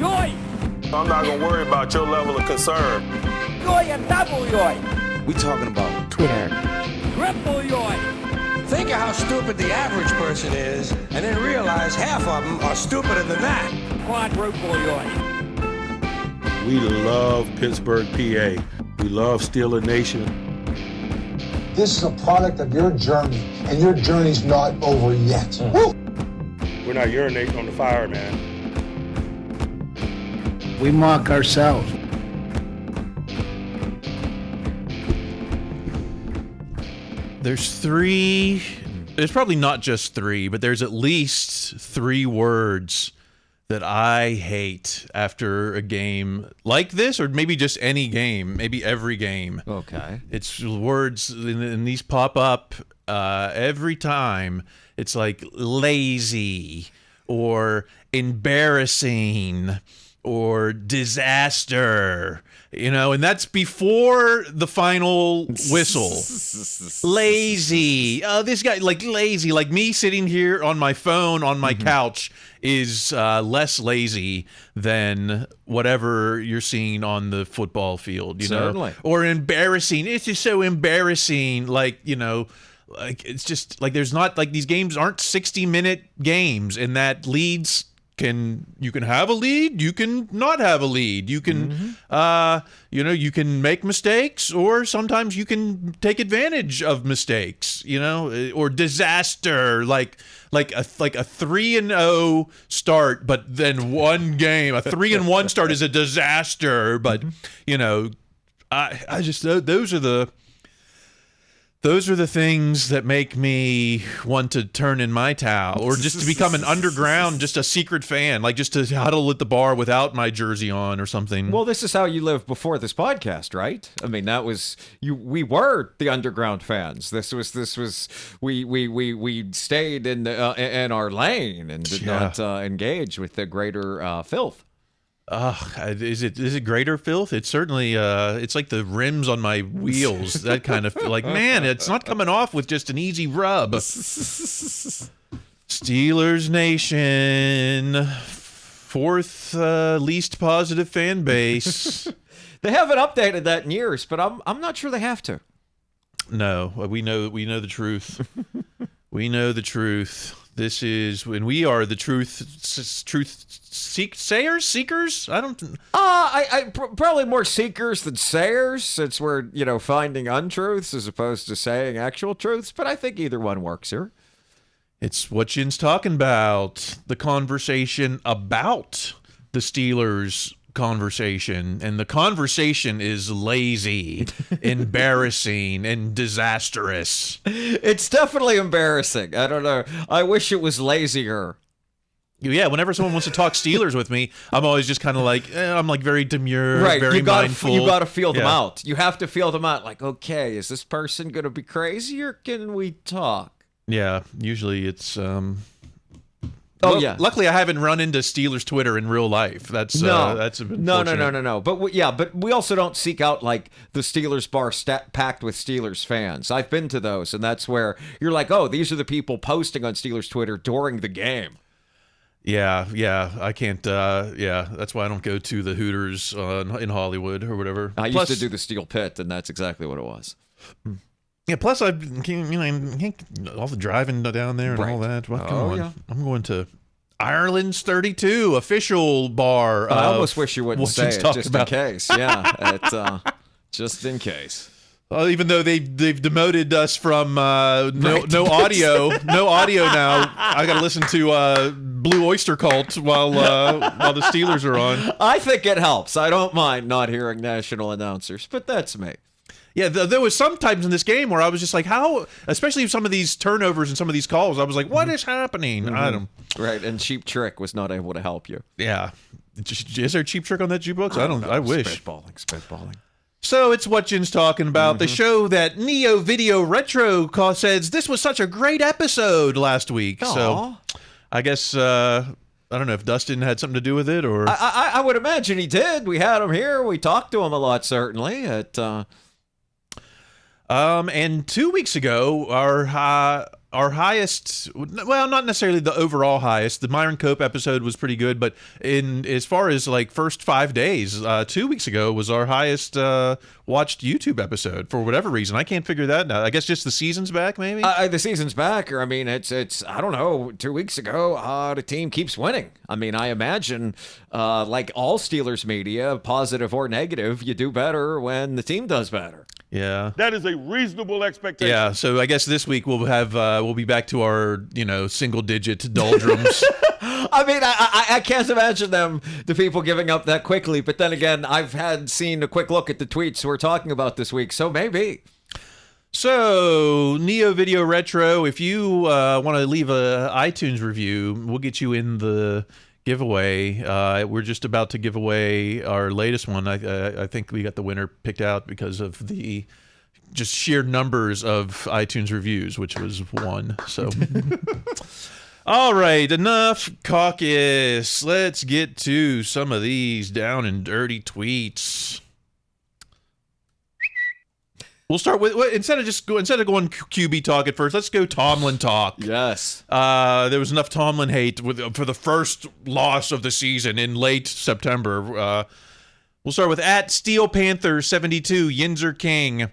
Yoy! I'm not going to worry about your level of concern. Yoy and double yoy! We talking about Twitter. Triple yoy! Think of how stupid the average person is, and then realize half of them are stupider than that. Quadruple yoy! We love Pittsburgh, PA. We love Steeler Nation. This is a product of your journey, and your journey's not over yet. Woo! We're not urinating on the fire, man. We mock ourselves. There's probably not just three, but there's at least three words that I hate after a game like this, or maybe just any game, maybe every game. Okay. It's words, and these pop up every time. It's like lazy, or embarrassing, or disaster, and that's before the final whistle. Lazy. This guy, lazy, like me sitting here on my phone on my couch is less lazy than whatever you're seeing on the football field, Certainly. Or embarrassing. It's just so embarrassing, it's just like there's not, like, these games aren't 60-minute games, and that leads you can have a lead, you can not have a lead, you can you can make mistakes, or sometimes you can take advantage of mistakes, or disaster, like a 3-0 start, but then one game, a 3-1 start is a disaster, but I just, those are the things that make me want to turn in my towel, or just to become an underground, just a secret fan, like just to huddle at the bar without my jersey on or something. Well, this is how you lived before this podcast, right? I mean, that was you. We were the underground fans. This was. We stayed in our lane and did not engage with the greater filth. Is it greater filth? It's certainly it's like the rims on my wheels, that kind of, like, man, it's not coming off with just an easy rub. Steelers Nation, fourth least positive fan base. They haven't updated that in years, but I'm not sure they have to. No, we know the truth. We know the truth. This is when we are the truth seekers. I don't. I probably more seekers than sayers, since we're finding untruths as opposed to saying actual truths. But I think either one works here. It's what Jin's talking about. The conversation about the Steelers conversation, and the conversation is lazy, embarrassing, and disastrous. It's definitely embarrassing. I don't know. I wish it was lazier. Yeah, whenever someone wants to talk Steelers with me, I'm always just kind of like, I'm like very demure, right. very mindful. You got to feel them out. You have to feel them out. Like, okay, is this person going to be crazy, or can we talk? Yeah, usually it's yeah. Luckily, I haven't run into Steelers Twitter in real life. That's no. But but we also don't seek out like the Steelers bar packed with Steelers fans. I've been to those, and that's where you're like, oh, these are the people posting on Steelers Twitter during the game. Yeah, I can't. That's why I don't go to the Hooters in Hollywood or whatever. I used to do the Steel Pit, and that's exactly what it was. Yeah. Plus, all the driving down there and all that. Well, come on. Yeah. I'm going to Ireland's 32 official bar. I almost wish you wouldn't say it, just in case. Yeah, just in case. Even though they've demoted us from no audio now, I got to listen to Blue Oyster Cult while the Steelers are on. I think it helps. I don't mind not hearing national announcers, but that's me. Yeah, there was some times in this game where I was just like, how, especially some of these turnovers and some of these calls, I was like, what is happening? I don't. Right, and Cheap Trick was not able to help you. Yeah. Is there a Cheap Trick on that jukebox? I don't know. I wish. Spitballing. So it's what Jin's talking about. The show that Neo Video Retro says this was such a great episode last week. Aww. So I guess I don't know if Dustin had something to do with it, or I would imagine he did. We had him here. We talked to him a lot, certainly. And 2 weeks ago, our highest, well, not necessarily the overall highest. The Myron Cope episode was pretty good, but in as far as like first 5 days, 2 weeks ago was our highest watched YouTube episode for whatever reason. I can't figure that out. I guess just the season's back, maybe. The season's back, or I mean, it's I don't know. 2 weeks ago, the team keeps winning. I mean, I imagine, like all Steelers media, positive or negative, you do better when the team does better. Yeah, That is a reasonable expectation. yeah. So I guess this week we'll have we'll be back to our single digit doldrums. I mean, I can't imagine the people giving up that quickly. But then again, I've seen a quick look at the tweets we're talking about this week, so maybe. So, Neo Video Retro, if you want to leave a iTunes review, we'll get you in the giveaway. We're just about to give away our latest one. I think we got the winner picked out because of the just sheer numbers of iTunes reviews, which was 1. So, all right, enough caucus. Let's get to some of these down and dirty tweets. We'll start with instead of going QB talk at first, let's go Tomlin talk. Yes. There was enough Tomlin hate for the first loss of the season in late September. We'll start with @SteelPanther72 Yinzer King.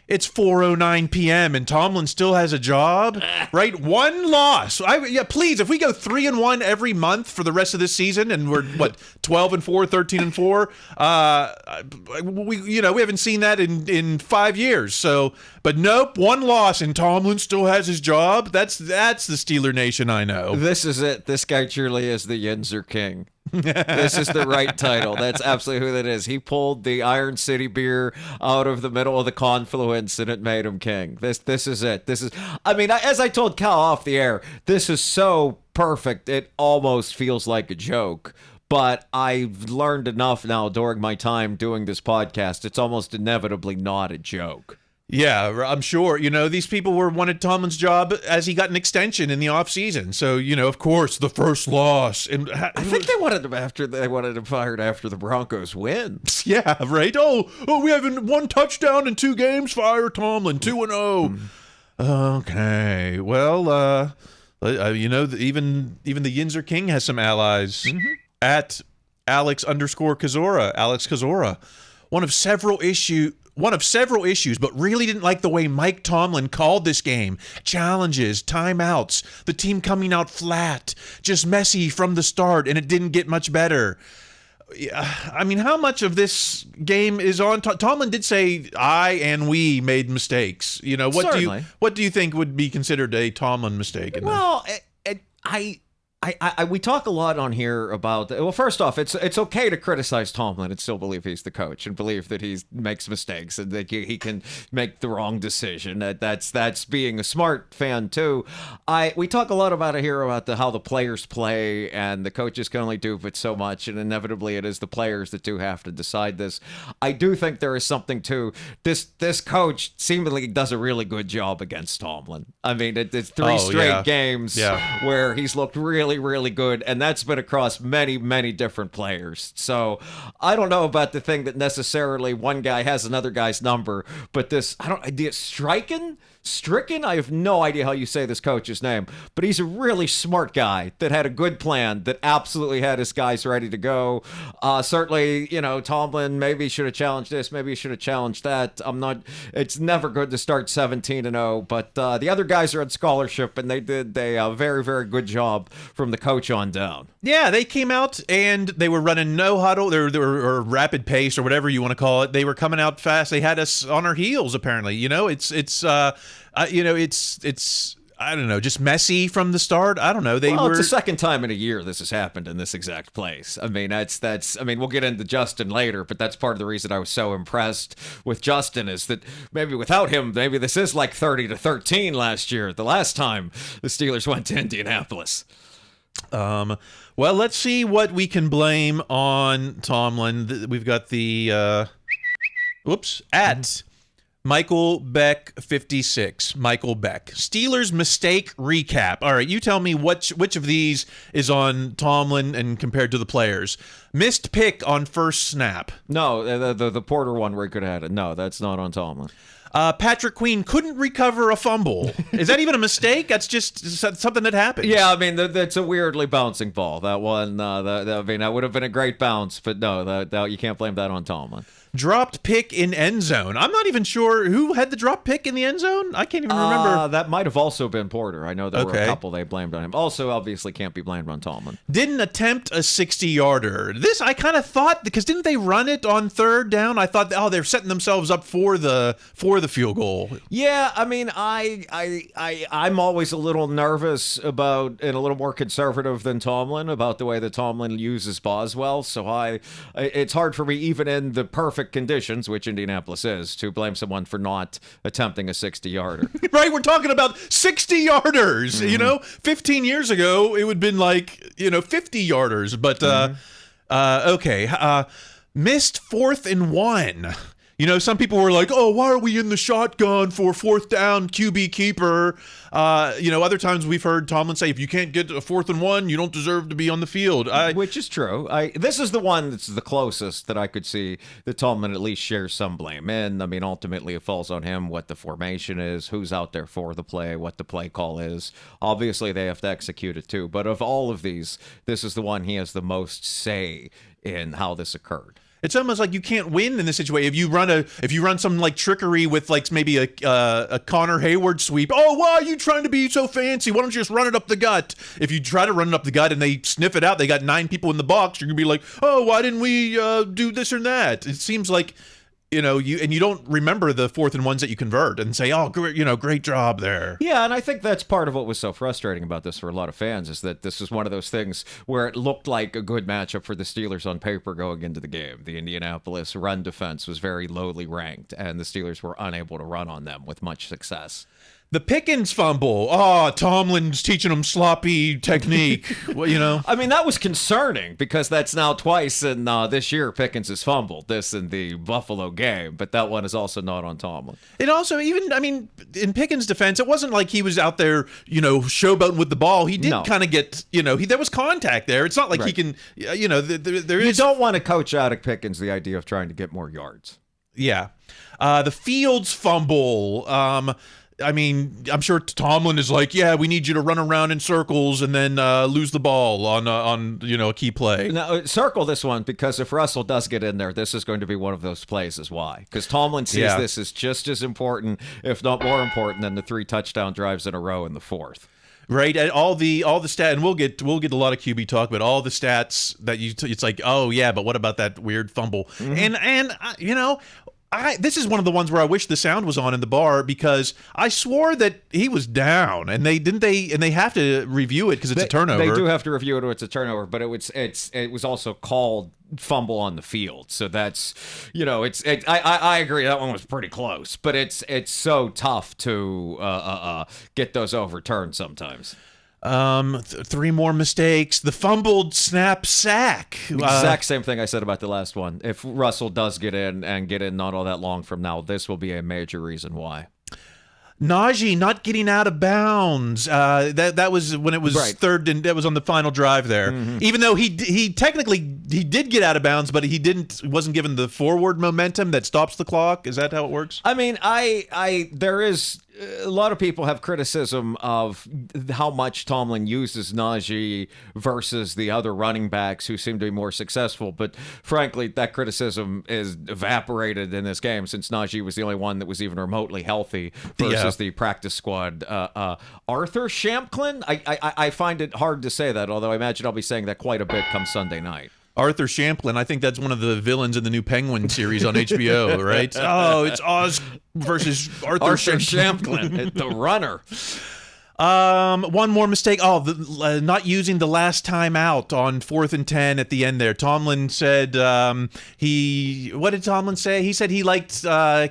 It's 4:09 p.m. and Tomlin still has a job, right? One loss. Please, if we go 3-1 every month for the rest of this season, and we're 12-4, 13-4. We haven't seen that in 5 years. So, but nope, one loss and Tomlin still has his job. That's the Steeler Nation I know. This is it. This guy truly is the Yinzer King. This is the right title. That's absolutely who that is. He pulled the Iron City beer out of the middle of the confluence and it made him king. This is it. I mean, as I told Cal off the air, this is so perfect it almost feels like a joke. But I've learned enough now during my time doing this podcast. It's almost inevitably not a joke. Yeah, I'm sure. These people wanted Tomlin's job as he got an extension in the offseason. So, of course, the first loss. And I think they wanted him fired after the Broncos win. Yeah, right. Oh, we have 1 touchdown in 2 games. Fire Tomlin, 2-0. Okay. Well, even the Yinzer King has some allies. At Alex Kazora. One of several issues, but really didn't like the way Mike Tomlin called this game. Challenges, timeouts, the team coming out flat, just messy from the start, and it didn't get much better. I mean, how much of this game is on? Tomlin did say, I and we made mistakes. What do you think would be considered a Tomlin mistake? We talk a lot on here about, well, first off, it's okay to criticize Tomlin and still believe he's the coach and believe that he makes mistakes and that he can make the wrong decision. That's being a smart fan too. We talk a lot about it here about how the players play and the coaches can only do but so much, and inevitably it is the players that do have to decide this. I do think there is something to this coach seemingly does a really good job against Tomlin. I mean, it's 3 straight games where he's looked really good, and that's been across many different players. So I don't know about the thing that necessarily one guy has another guy's number, but Stricken? I have no idea how you say this coach's name, but he's a really smart guy that had a good plan, that absolutely had his guys ready to go. Certainly, Tomlin maybe should have challenged this, maybe he should have challenged that. It's never good to start 17-0, but the other guys are on scholarship, and they did a very, very good job from the coach on down. Yeah, they came out and they were running no huddle, they were rapid pace or whatever you want to call it. They were coming out fast. They had us on our heels, apparently. It's I don't know, just messy from the start. I don't know. It's the second time in a year this has happened in this exact place. I mean, we'll get into Justin later, but that's part of the reason I was so impressed with Justin is that maybe without him, maybe this is like 30-13 last year, the last time the Steelers went to Indianapolis. Well, let's see what we can blame on Tomlin. We've got the at Michael Beck 56. Michael Beck. Steelers mistake recap. All right, you tell me which of these is on Tomlin and compared to the players. Missed pick on first snap. No, the Porter one where he could have had it. No, that's not on Tomlin. Patrick Queen couldn't recover a fumble. Is that even a mistake? That's just something that happens. Yeah, I mean, that's a weirdly bouncing ball. That one, that would have been a great bounce, but no, that you can't blame that on Tomlin. Dropped pick in end zone. I'm not even sure who had the drop pick in the end zone. I can't even remember. That might have also been Porter. I know there were a couple they blamed on him. Also, obviously, can't be blamed on Tomlin. Didn't attempt a 60-yarder. This I kind of thought, because didn't they run it on third down? I thought, they're setting themselves up for the field goal. Yeah, I mean, I'm always a little nervous about, and a little more conservative than Tomlin about the way that Tomlin uses Boswell. So it's hard for me, even in the perfect conditions, which Indianapolis is, to blame someone for not attempting a 60-yarder. Right, we're talking about 60-yarders. 15 years ago it would have been like 50-yarders. But okay, missed 4th and 1. Some people were like, "Oh, why are we in the shotgun for 4th down, QB keeper?" Other times we've heard Tomlin say, "If you can't get a 4th and 1, you don't deserve to be on the field." Which is true. This is the one that's the closest that I could see that Tomlin at least shares some blame in. I mean, ultimately it falls on him what the formation is, who's out there for the play, what the play call is. Obviously, they have to execute it too. But of all of these, this is the one he has the most say in how this occurred. It's almost like you can't win in this situation if you run some like trickery with like maybe a Connor Hayward sweep. Oh, why are you trying to be so fancy? Why don't you just run it up the gut? If you try to run it up the gut and they sniff it out, they got 9 people in the box. You're gonna be like, oh, why didn't we do this or that? It seems like you don't remember the 4th and 1s that you convert and say, oh, great job there. Yeah, and I think that's part of what was so frustrating about this for a lot of fans is that this was one of those things where it looked like a good matchup for the Steelers on paper going into the game. The Indianapolis run defense was very lowly ranked, and the Steelers were unable to run on them with much success. The Pickens fumble. Oh, Tomlin's teaching them sloppy technique. I mean, that was concerning because that's now twice in this year Pickens has fumbled. This in the Buffalo game, but that one is also not on Tomlin. And also, in Pickens' defense, it wasn't like he was out there, showboating with the ball. He did kind of get, there was contact there. It's not like he can, there is. You don't want to coach out of Pickens the idea of trying to get more yards. Yeah. The Fields fumble. I'm sure Tomlin is like, yeah, we need you to run around in circles and then lose the ball on a key play. Now, circle this one because if Russell does get in there, this is going to be one of those plays is why. Because Tomlin sees this as just as important, if not more important, than the 3 touchdown drives in a row in the 4th. Right, and all the stats, and we'll get a lot of QB talk, but all the stats that it's like, oh yeah, but what about that weird fumble? Mm-hmm. And this is one of the ones where I wish the sound was on in the bar because I swore that he was down, and they have to review it because it's a turnover. They do have to review it or it's a turnover, but it was also called fumble on the field. So that's I agree that one was pretty close, but it's so tough to get those overturned sometimes. 3 more mistakes. The fumbled snap sack. Exact same thing I said about the last one. If Russell does get in not all that long from now, this will be a major reason why. Najee not getting out of bounds. That was when it was third, and that was on the final drive there. Mm-hmm. Even though he technically did get out of bounds, but he wasn't given the forward momentum that stops the clock. Is that how it works? I mean, there is. A lot of people have criticism of how much Tomlin uses Najee versus the other running backs who seem to be more successful. But frankly, that criticism is evaporated in this game since Najee was the only one that was even remotely healthy versus the practice squad. Arthur Shamklin? I find it hard to say that, although I imagine I'll be saying that quite a bit come Sunday night. Arthur Shamklin, I think that's one of the villains in the new Penguin series on HBO, right? Oh, it's Oz versus Arthur Shamklin, the runner. One more mistake. Not using the last time out on 4th and 10 at the end there. Tomlin said what did Tomlin say? He said he liked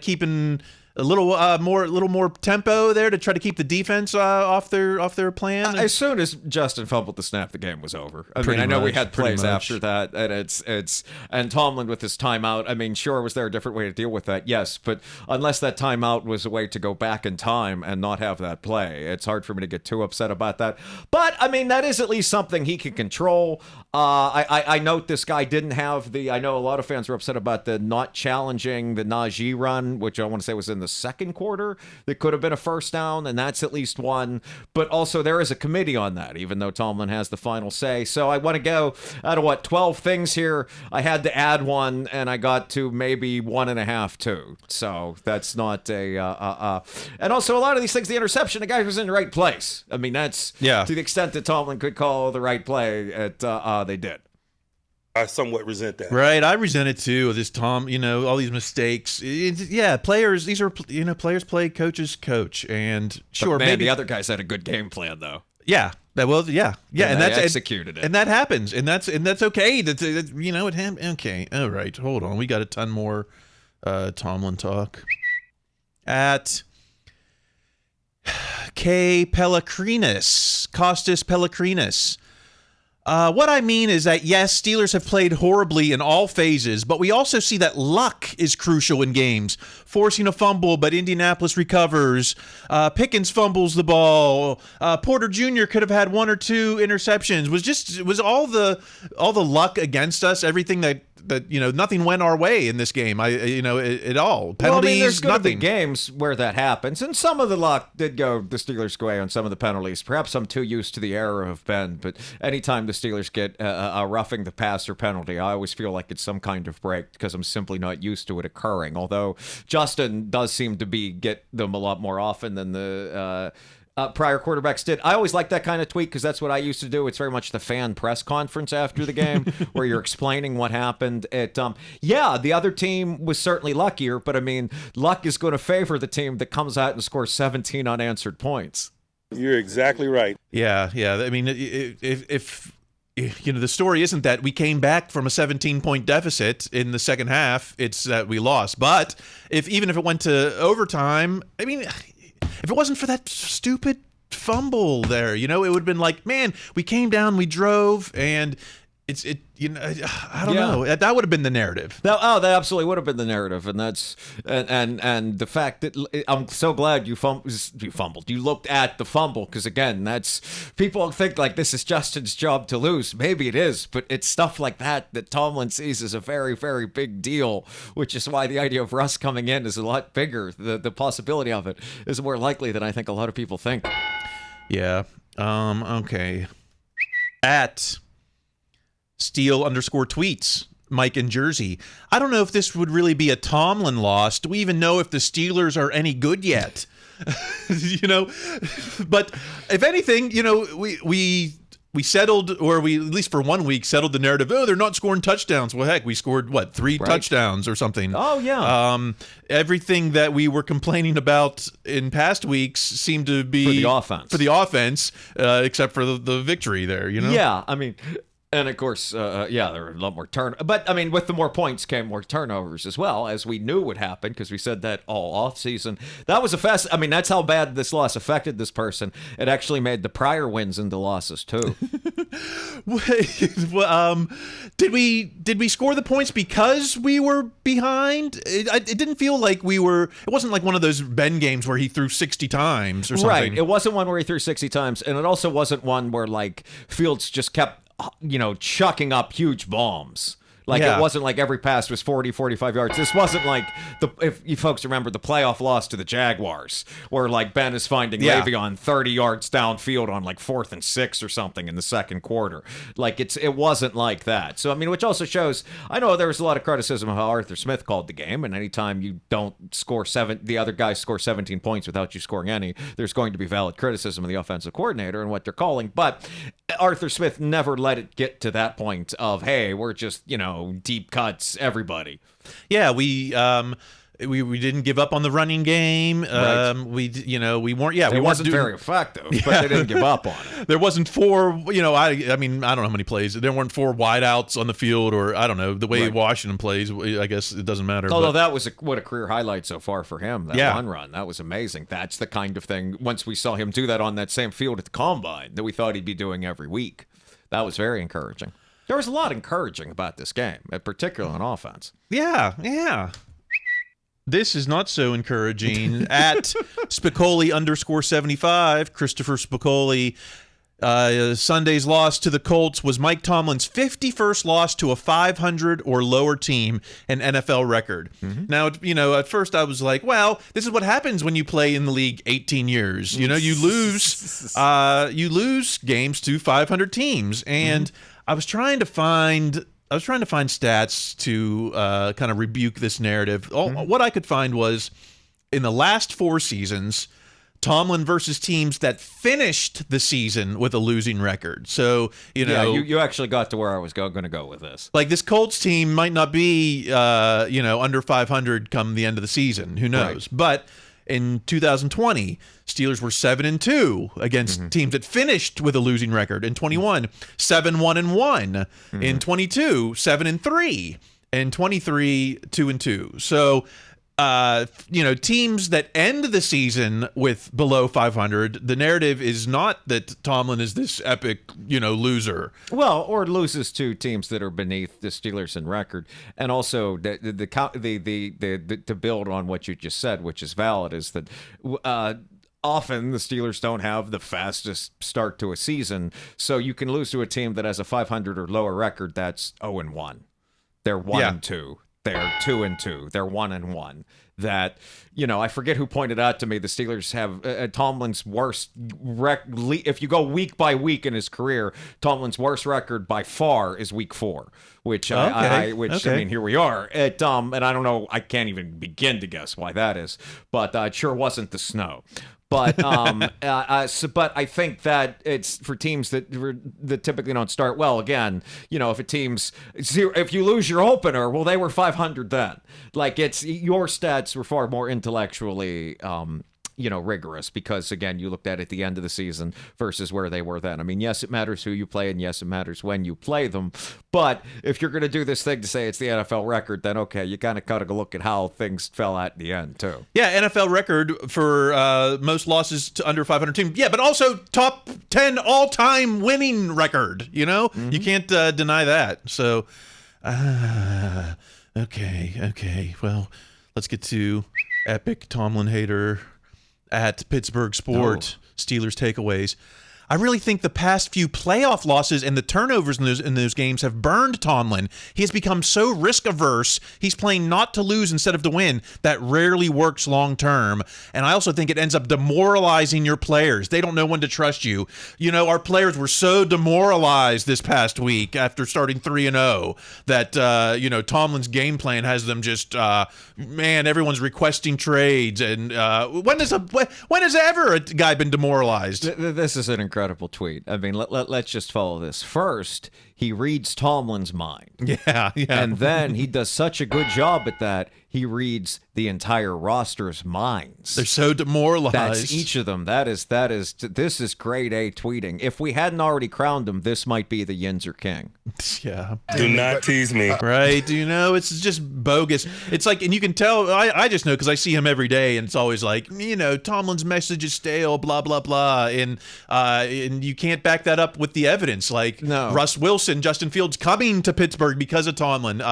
keeping a little more tempo there to try to keep the defense off their plan. As soon as Justin fumbled the snap, the game was over. I know we had plays after that, and and Tomlin with his timeout. I mean, sure, was there a different way to deal with that? Yes, but unless that timeout was a way to go back in time and not have that play, it's hard for me to get too upset about that. But I mean, that is at least something he can control. I note this guy didn't have I know a lot of fans were upset about the not challenging the Najee run, which I want to say was in the second quarter. That could have been a first down, and that's at least one. But also there is a committee on that, even though Tomlin has the final say. So I want to go out of 12 things here. I had to add one, and I got to maybe 1.5, 2. So that's not and also a lot of these things, the interception, the guy was in the right place. I mean, that's to the extent that Tomlin could call the right play they did. I somewhat resent that. Right, I resent it too. This Tom, all these mistakes. Players. These are players play, coaches coach, and sure, man, maybe the other guys had a good game plan though. Yeah. Well, yeah, and that's executed it, and that happens, and that's okay. It happened. Okay, all right. Hold on, we got a ton more Tomlin talk. At K. Pellegrinis, Costas Pellegrinis. What I mean is that, yes, Steelers have played horribly in all phases, but we also see that luck is crucial in games. Forcing a fumble, but Indianapolis recovers. Pickens fumbles the ball. Porter Jr. could have had 1 or 2 interceptions. Was all the luck against us? Everything that nothing went our way in this game. At all. Penalties, there's going to be nothing. Games where that happens, and some of the luck did go the Steelers' way on some of the penalties. Perhaps I'm too used to the era of Ben, but anytime the Steelers get a roughing the passer penalty, I always feel like it's some kind of break because I'm simply not used to it occurring. Although Justin does seem to get them a lot more often than the prior quarterbacks did. I always like that kind of tweet because that's what I used to do. It's very much the fan press conference after the game where you're explaining what happened. The other team was certainly luckier, but I mean, luck is going to favor the team that comes out and scores 17 unanswered points. You're exactly right. Yeah. I mean, if the story isn't that we came back from a 17-point deficit in the second half, it's that we lost. But even if it went to overtime, I mean, if it wasn't for that stupid fumble there, it would have been like, man, we came down, we drove, and I don't know. That would have been the narrative. That absolutely would have been the narrative, and that's and the fact that I'm so glad you fumbled. You looked at the fumble because again, that's people think like this is Justin's job to lose. Maybe it is, but it's stuff like that Tomlin sees as a very, very big deal, which is why the idea of Russ coming in is a lot bigger. The possibility of it is more likely than I think a lot of people think. Yeah. Okay. At Steele_tweets, Mike in Jersey. I don't know if this would really be a Tomlin loss. Do we even know if the Steelers are any good yet? But if anything, we settled, or we at least for 1 week settled the narrative. Oh, they're not scoring touchdowns. Well, heck, we scored 3 touchdowns or something. Oh yeah. Everything that we were complaining about in past weeks seemed to be for the offense, except for the victory there. Yeah, I mean. And of course, there were a lot more but I mean, with the more points came more turnovers as well, as we knew would happen because we said that all off season. That was I mean, that's how bad this loss affected this person. It actually made the prior wins into losses too. Did we score the points because we were behind? It didn't feel like we were. It wasn't like one of those Ben games where he threw 60 times or something. Right. It wasn't one where he threw 60 times, and it also wasn't one where like Fields just kept chucking up huge bombs. It wasn't like every pass was 40, 45 yards. This wasn't like if you folks remember the playoff loss to the Jaguars, where like Ben is finding Le'Veon 30 yards downfield on like 4th and 6 or something in the second quarter. Like it wasn't like that. So I mean, which also shows. I know there was a lot of criticism of how Arthur Smith called the game, and anytime you don't score the other guys score 17 points without you scoring any, there's going to be valid criticism of the offensive coordinator and what they're calling. But Arthur Smith never let it get to that point of, hey, we're just deep cuts, everybody. Yeah, we didn't give up on the running game. Right. We weren't. Yeah, it wasn't very effective, but they didn't give up on it. There wasn't 4. I mean, I don't know how many plays. There weren't 4 wideouts on the field, or I don't know the way Washington plays. I guess it doesn't matter. Although that was what a career highlight so far for him. That one run, that was amazing. That's the kind of thing. Once we saw him do that on that same field at the Combine, that we thought he'd be doing every week. That was very encouraging. There was a lot encouraging about this game, particularly on offense. Yeah. This is not so encouraging. At Spicoli _75, Christopher Spicoli. Sunday's loss to the Colts was Mike Tomlin's 51st loss to a 500 or lower team, an NFL record. Now, at first I was like, well, this is what happens when you play in the league 18 years. You lose games to 500 teams, and I was trying to find stats to kind of rebuke this narrative. What I could find was in the last 4 seasons, Tomlin versus teams that finished the season with a losing record. So, you actually got to where I was going to go with this. Like this Colts team might not be, under 500 come the end of the season. Who knows? Right. But in 2020, Steelers were 7-2 against teams that finished with a losing record. In 21, 7-1-1. In 22, 7-3. And 23, 2-2. So, teams that end the season with below 500, the narrative is not that Tomlin is this epic, loser. Well, or loses to teams that are beneath the Steelers in record, and also to build on what you just said, which is valid, is that often the Steelers don't have the fastest start to a season, so you can lose to a team that has a 500 or lower record that's 0-1. They're 1-2. They're 2-2. They're 1-1. That, I forget who pointed out to me the Steelers have Tomlin's worst if you go week by week in his career, Tomlin's worst record by far is week 4, which I mean, here we are at and I don't know, I can't even begin to guess why that is, but it sure wasn't the snow. But but I think that it's for teams that typically don't start well. Again, if you lose your opener, well, they were 500 then. Like, it's your stats were far more intellectually rigorous, because again, you looked at it at the end of the season versus where they were then. I mean, yes, it matters who you play, and yes, it matters when you play them. But if you're going to do this thing to say it's the NFL record, then okay, you kind of got to look at how things fell out in the end too. Yeah, NFL record for most losses to under 500 teams. Yeah, but also top 10 all-time winning record. You can't deny that. So, okay. Well, let's get to epic Tomlin hater at Pittsburgh Sport. Steelers takeaways. I really think the past few playoff losses and the turnovers in those games have burned Tomlin. He has become so risk-averse. He's playing not to lose instead of to win. That rarely works long-term. And I also think it ends up demoralizing your players. They don't know when to trust you. Our players were so demoralized this past week after starting 3-0 that, Tomlin's game plan has them just, everyone's requesting trades. And when has ever a guy been demoralized? This is an incredible tweet. I mean, let's just follow this. First, he reads Tomlin's mind. Yeah. And then he does such a good job at that, he reads the entire roster's minds. They're so demoralized. That's each of them. This is grade A tweeting. If we hadn't already crowned him, this might be the Yinzer King. Yeah. Do not tease me. Right. It's just bogus. It's like, and you can tell, I just know because I see him every day, and it's always like, Tomlin's message is stale, blah, blah, blah. And you can't back that up with the evidence. Like Russ Wilson, Justin Fields coming to Pittsburgh because of Tomlin.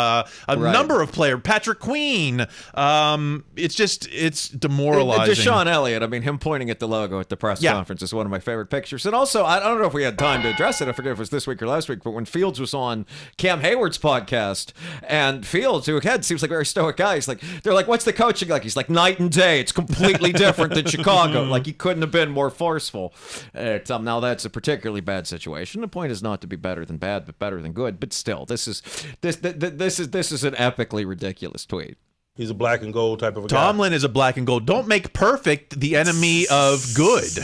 Number of players, Patrick Queen. It's demoralizing. Deshaun Elliott, I mean, him pointing at the logo at the press conference is one of my favorite pictures. And also, I don't know if we had time to address it. I forget if it was this week or last week, but when Fields was on Cam Hayward's podcast, and Fields, who again seems like a very stoic guy, they're like, what's the coaching like? He's like, night and day. It's completely different than Chicago. Like, he couldn't have been more forceful. Now that's a particularly bad situation. The point is not to be better than bad, but better than good. But still, this is an epically ridiculous tweet. He's a black and gold type of a guy. Tomlin is a black and gold. Don't make perfect the enemy of good,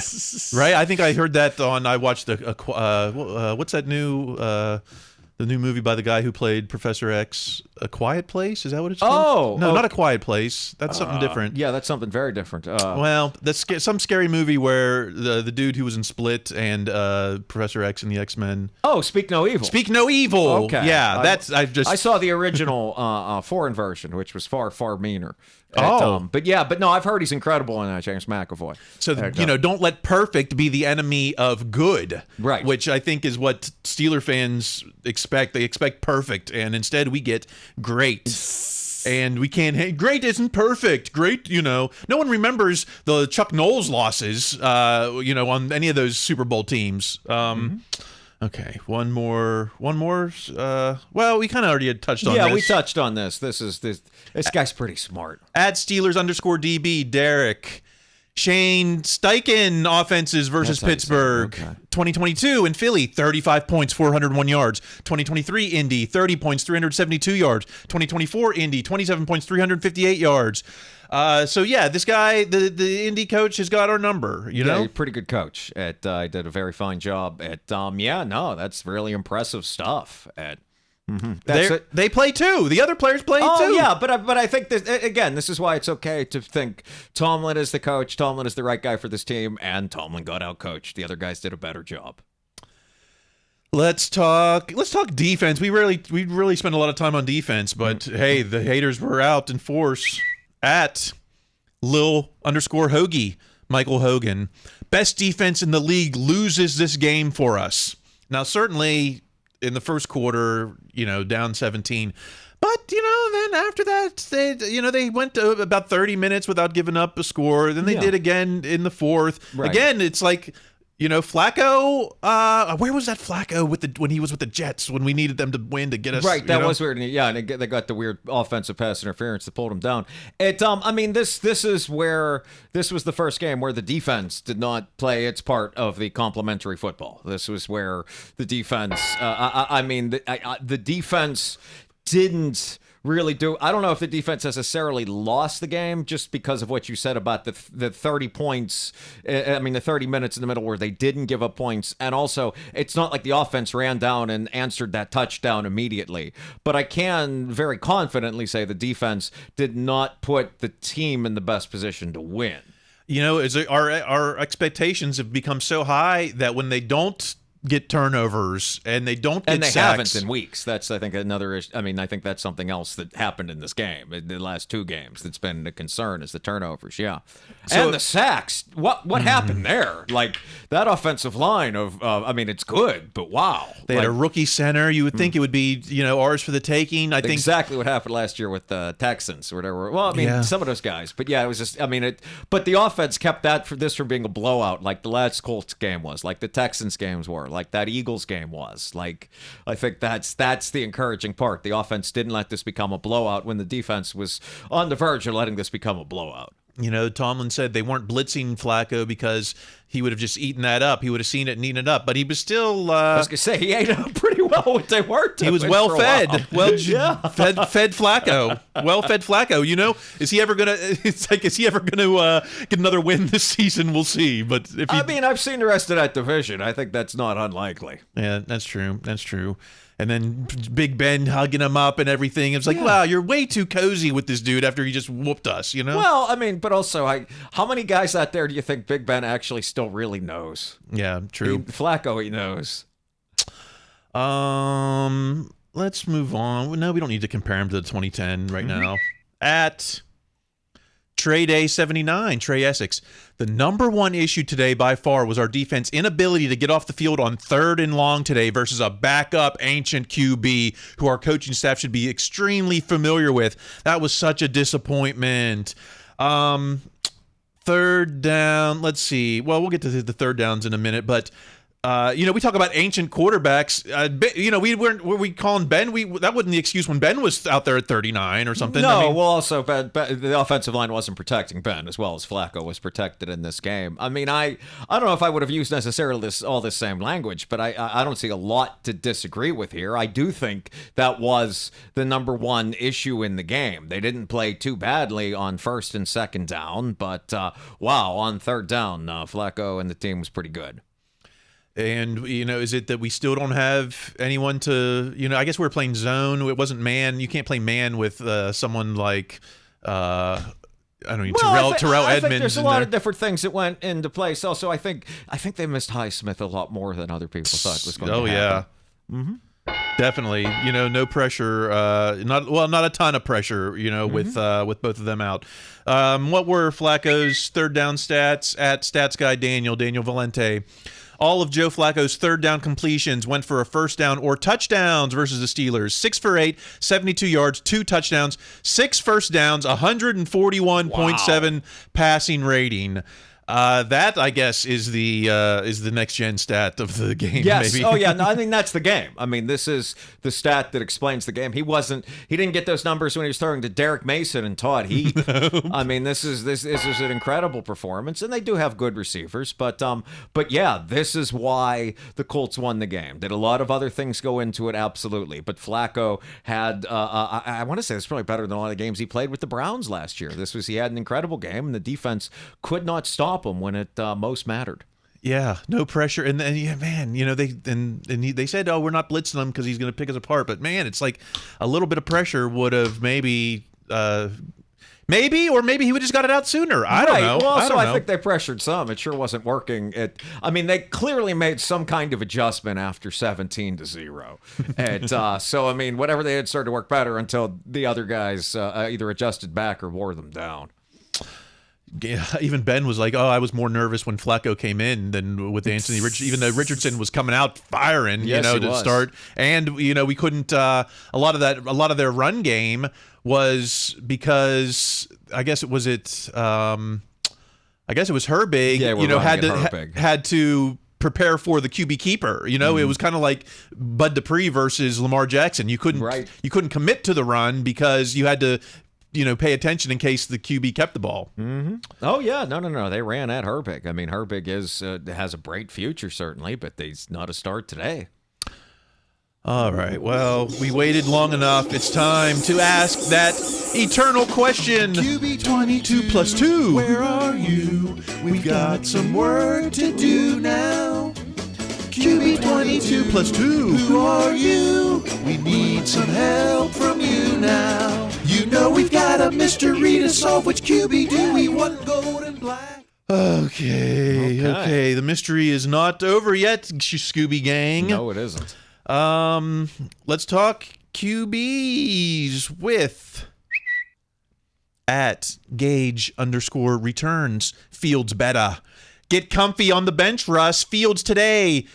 right? I think I heard that I watched what's that new the new movie by the guy who played Professor X, A Quiet Place? Is that what it's called? No, not A Quiet Place. That's something different. Yeah, that's something very different. Well, that's some scary movie where the dude who was in Split and Professor X and the X-Men. Oh, Speak No Evil. Speak No Evil. Okay. Yeah, I saw the original foreign version, which was far, far meaner. But no, I've heard he's incredible in James McAvoy. So, don't let perfect be the enemy of good. Right. Which I think is what Steeler fans expect. They expect perfect, and instead we get great. And we can't. Great isn't perfect. Great, no one remembers the Chuck Knowles losses, on any of those Super Bowl teams. Okay, one more. Well, we kind of already had touched on this. Yeah, we touched on this. This guy's pretty smart. At Steelers_DB, Derek. Shane Steichen offenses versus Pittsburgh. Okay. 2022 in Philly, 35 points, 401 yards. 2023 Indy, 30 points, 372 yards. 2024 Indy, 27 points, 358 yards. This guy, the Indy coach, has got our number. You know, pretty good coach. He did a very fine job at. That's really impressive stuff. They play too. The other players play too. Oh yeah, but I think this is why it's okay to think Tomlin is the coach. Tomlin is the right guy for this team, and Tomlin got out coached. The other guys did a better job. Let's talk defense. We really spend a lot of time on defense, but hey, the haters were out in force. At Lil_Hoagie, Michael Hogan, best defense in the league loses this game for us. Now, certainly in the first quarter, down 17. But, then after that, they went to about 30 minutes without giving up a score. Then they did again in the fourth. Right. Again, it's like, Flacco, where was that Flacco when he was with the Jets when we needed them to win to get us? Right, that was weird. Yeah, and they got the weird offensive pass interference that pulled him down. This was the first game where the defense did not play its part of the complementary football. This was where the defense, the defense didn't really do. I don't know if the defense necessarily lost the game just because of what you said about the 30 points. The 30 minutes in the middle where they didn't give up points. And also, it's not like the offense ran down and answered that touchdown immediately. But I can very confidently say the defense did not put the team in the best position to win. Our expectations have become so high that when they don't get turnovers and they don't get and they sacks. haven't in weeks. That's I think another issue. I think that's something else that happened in this game, in the last two games, that's been a concern is the turnovers. Yeah, and the sacks. What happened there? Like that offensive line of it's good, but wow, they had a rookie center. You would think it would be ours for the taking. I think exactly what happened last year with the Texans or whatever. Well, some of those guys, but yeah, it was just but the offense kept this from being a blowout, like the last Colts game was, like the Texans games were, like that Eagles game was. Like, I think that's the encouraging part. The offense didn't let this become a blowout when the defense was on the verge of letting this become a blowout. Tomlin said they weren't blitzing Flacco because he would have just eaten that up. He would have seen it and eaten it up. But he was still... I was going to say, he ate up pretty well what they were doing. He was well fed. Fed Flacco. Well-fed Flacco. Is he ever going to get another win this season? We'll see. But if I've seen the rest of that division. I think that's not unlikely. Yeah, that's true. And then Big Ben hugging him up and everything. It's like, wow, you're way too cozy with this dude after he just whooped us, Well, but also, how many guys out there do you think Big Ben actually still really knows? Yeah, true. Flacco, he knows. Let's move on. No, we don't need to compare him to the 2010 right now. At Trey Day 79, Trey Essex. The number one issue today by far was our defense inability to get off the field on 3rd and long today versus a backup ancient QB who our coaching staff should be extremely familiar with. That was such a disappointment. 3rd down. Let's see. Well, we'll get to the 3rd downs in a minute, but we talk about ancient quarterbacks. Were we calling Ben? That wasn't the excuse when Ben was out there at 39 or something. No, also Ben, the offensive line wasn't protecting Ben as well as Flacco was protected in this game. I don't know if I would have used necessarily all this same language, but I don't see a lot to disagree with here. I do think that was the number one issue in the game. They didn't play too badly on 1st and 2nd down, but on 3rd down, Flacco and the team was pretty good. And, is it that we still don't have anyone to, I guess we're playing zone. It wasn't man. You can't play man with someone like, Terrell Edmonds. I think there's a lot of different things that went into place. Also, I think they missed Highsmith a lot more than other people thought was going to happen. Yeah. Mm-hmm. Definitely. No pressure. Not a ton of pressure, with both of them out. What were Flacco's 3rd down stats at Stats Guy Daniel Valente? All of Joe Flacco's third down completions went for a first down or touchdowns versus the Steelers. 6 for 8, 72 yards, 2 touchdowns, 6 first downs, 141.7 passing rating. That, I guess, is the next gen stat of the game. Yes. Maybe. Oh, yeah. No, I mean, that's the game. I mean, this is the stat that explains the game. He didn't get those numbers when he was throwing to Derek Mason and Todd Heap. No. I mean, this is an incredible performance, and they do have good receivers. But yeah, this is why the Colts won the game. Did a lot of other things go into it? Absolutely. But Flacco had, I want to say it's probably better than a lot of the games he played with the Browns last year. He had an incredible game, and the defense could not stop him when it most mattered. Yeah, no pressure, and then man, they said, "Oh, we're not blitzing him because he's going to pick us apart." But man, it's like a little bit of pressure would have maybe he would just got it out sooner. I don't know. Well, I think they pressured some. It sure wasn't working. They clearly made some kind of adjustment after 17-0. And so, I mean, whatever they had started to work better until the other guys either adjusted back or wore them down. Yeah, even Ben was like, "Oh, I was more nervous when Flacco came in than with Anthony Richardson, even though Richardson was coming out firing, to start." And we couldn't. A lot of their run game was because I guess it was Herbig. Yeah, had to prepare for the QB keeper. It was kind of like Bud Dupree versus Lamar Jackson. You couldn't commit to the run because you had to pay attention in case the QB kept the ball. Mm-hmm. Oh, yeah. No. They ran at Herbig. I mean, Herbig has a bright future, certainly, but he's not a start today. All right. Well, we waited long enough. It's time to ask that eternal question. QB 22 plus 2. Where are you? We've got some work to do now. QB 22 plus 2. Who are you? We need some help from you now. We've got a mystery to solve. Which QB do we want, gold and black? Okay. The mystery is not over yet, Scooby Gang. No, it isn't. Let's talk QBs with @Gage_returns. Fields better. Get comfy on the bench, Russ. Fields today.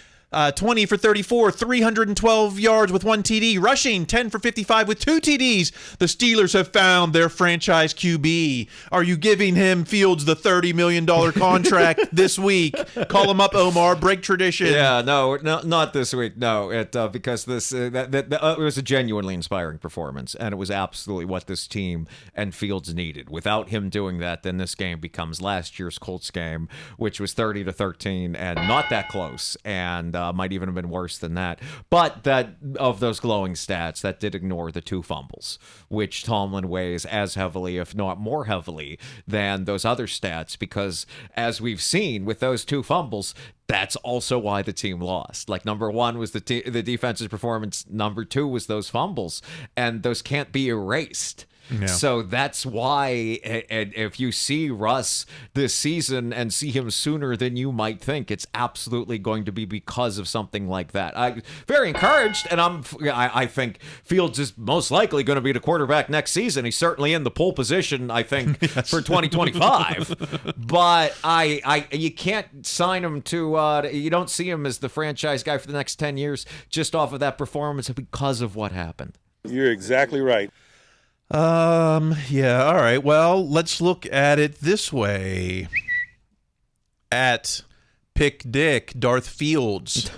20 for 34, 312 yards with 1 TD. Rushing, 10 for 55 with 2 TDs. The Steelers have found their franchise QB. Are you giving him, Fields, the $30 million contract this week? Call him up, Omar. Break tradition. Yeah, no, not this week. No, because this it was a genuinely inspiring performance, and it was absolutely what this team and Fields needed. Without him doing that, then this game becomes last year's Colts game, which was 30-13 and not that close, and might even have been worse than that. But that of those glowing stats, that did ignore the 2 fumbles, which Tomlin weighs as heavily, if not more heavily, than those other stats, because as we've seen with those 2 fumbles, that's also why the team lost. Like, number 1 was the defense's performance. Number 2 was those fumbles, and those can't be erased. Yeah. So that's why, and if you see Russ this season and see him sooner than you might think, it's absolutely going to be because of something like that. I'm very encouraged, and I think Fields is most likely going to be the quarterback next season. He's certainly in the pole position, I think, yes, for 2025. But you can't sign him to. You don't see him as the franchise guy for the next 10 years just off of that performance because of what happened. You're exactly right. Yeah, all right. Well, let's look at it this way. Pick Dick, Darth Fields.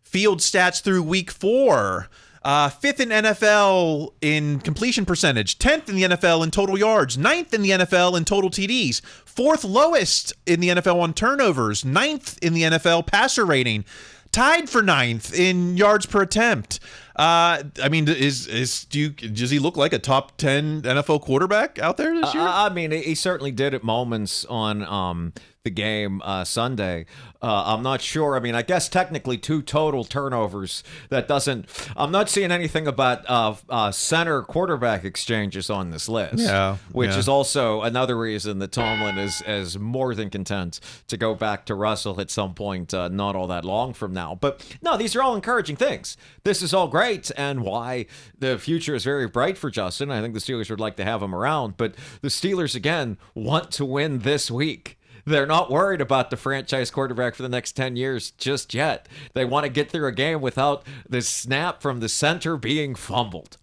Field stats through week 4. 5th in NFL in completion percentage, 10th in the NFL in total yards, 9th in the NFL in total TDs, 4th lowest in the NFL on turnovers, 9th in the NFL passer rating, tied for 9th in yards per attempt. I mean, does he look like a top 10 NFL quarterback out there this year? I mean, he certainly did at moments on the game Sunday. I'm not sure. I mean, I guess technically 2 total turnovers. I'm not seeing anything about center quarterback exchanges on this list. Yeah, which is also another reason that Tomlin is more than content to go back to Russell at some point, not all that long from now. But no, these are all encouraging things. This is all great, and why the future is very bright for Justin. I think the Steelers would like to have him around, but the Steelers, again, want to win this week. They're not worried about the franchise quarterback for the next 10 years just yet. They want to get through a game without the snap from the center being fumbled.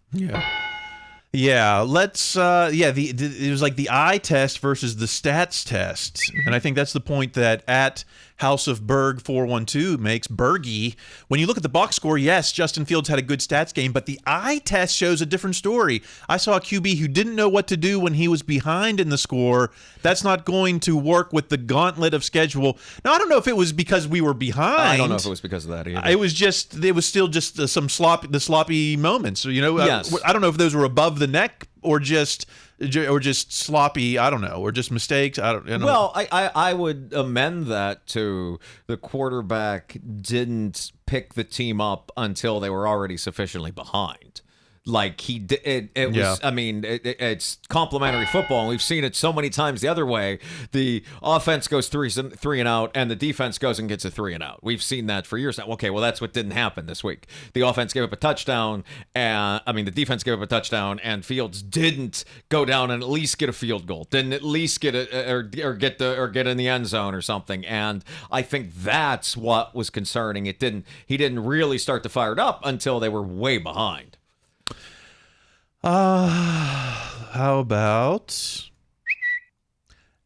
Yeah, let's. It was like the eye test versus the stats test, and I think that's the point that at House of Berg 412 makes. Bergie, when you look at the box score, yes, Justin Fields had a good stats game, but the eye test shows a different story. I saw a QB who didn't know what to do when he was behind in the score. That's not going to work with the gauntlet of schedule. Now, I don't know if it was because we were behind. I don't know if it was because of that either. It was still just the sloppy moments. Yes. I don't know if those were above the neck or just sloppy. I don't know, or just mistakes. I don't know. Well, I would amend that to the quarterback didn't pick the team up until they were already sufficiently behind. Like he did, it was. Yeah. I mean, it's complementary football, and we've seen it so many times the other way. The offense goes three and out, and the defense goes and gets a 3 and out. We've seen that for years now. Okay, well that's what didn't happen this week. The offense gave up a touchdown, and the defense gave up a touchdown, and Fields didn't go down and at least get a field goal. Didn't at least get get in the end zone or something. And I think that's what was concerning. He didn't really start to fire it up until they were way behind. How about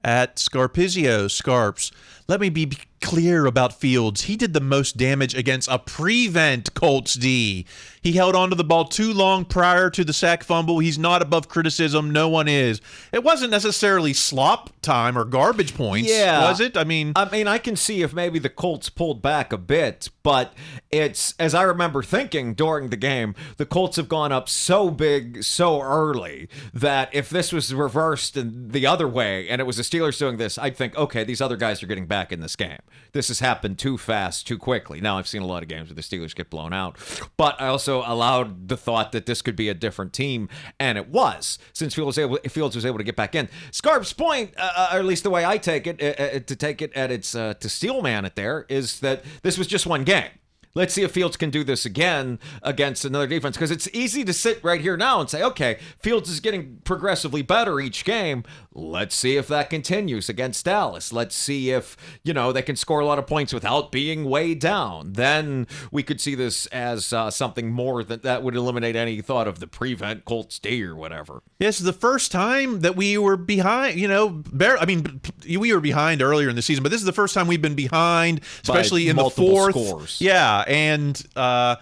at Scarpizio Scarps? Let me be clear about Fields. He did the most damage against a prevent Colts D. He held onto the ball too long prior to the sack fumble. He's not above criticism. No one is. It wasn't necessarily slop time or garbage points, was it? I mean, I can see if maybe the Colts pulled back a bit, but it's, as I remember thinking during the game, the Colts have gone up so big so early that if this was reversed and the other way and it was the Steelers doing this, I'd think, okay, these other guys are getting back in this game. This has happened too fast, too quickly. Now, I've seen a lot of games where the Steelers get blown out, but I also allowed the thought that this could be a different team, and it was, since Fields was able to get back in. Scarp's point, or at least the way I take it, to take it at its, to steelman it there, is that this was just one game. Let's see if Fields can do this again against another defense, because it's easy to sit right here now and say, okay, Fields is getting progressively better each game. Let's see if that continues against Dallas. Let's see if, they can score a lot of points without being way down. Then we could see this as something more that would eliminate any thought of the prevent Colts D or whatever. This is the first time that we were behind, we were behind earlier in the season, but this is the first time we've been behind, especially in the fourth. Scores. Yeah, and up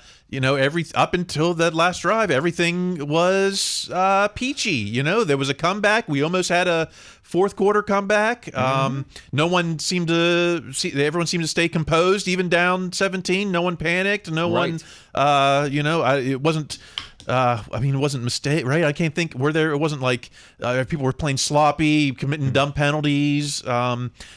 until that last drive, everything was peachy. There was a comeback. We almost had a fourth quarter comeback. Everyone seemed to stay composed, even down 17. No one panicked. No one, it wasn't. It wasn't mistake, right? I can't think. It wasn't like people were playing sloppy, committing dumb penalties.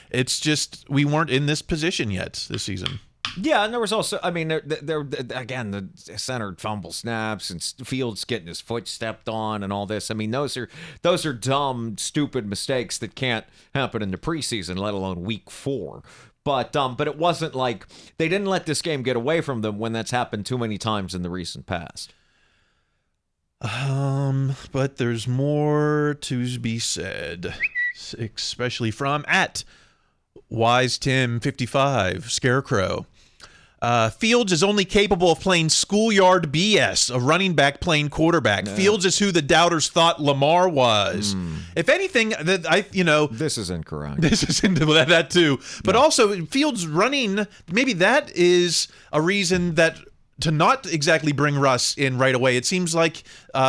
It's just we weren't in this position yet this season. Yeah, and there was also, there again, the centered fumble snaps and Fields getting his foot stepped on and all this. Those are dumb, stupid mistakes that can't happen in the preseason, let alone week 4. But it wasn't like they didn't let this game get away from them when that's happened too many times in the recent past. But there's more to be said, especially from at Wise Tim 55 Scarecrow. Fields is only capable of playing schoolyard BS, a running back playing quarterback. Yeah. Fields is who the doubters thought Lamar was. If anything, this is incorrect. This is into that too. But also, Fields running, maybe that is a reason that to not exactly bring Russ in right away. It seems like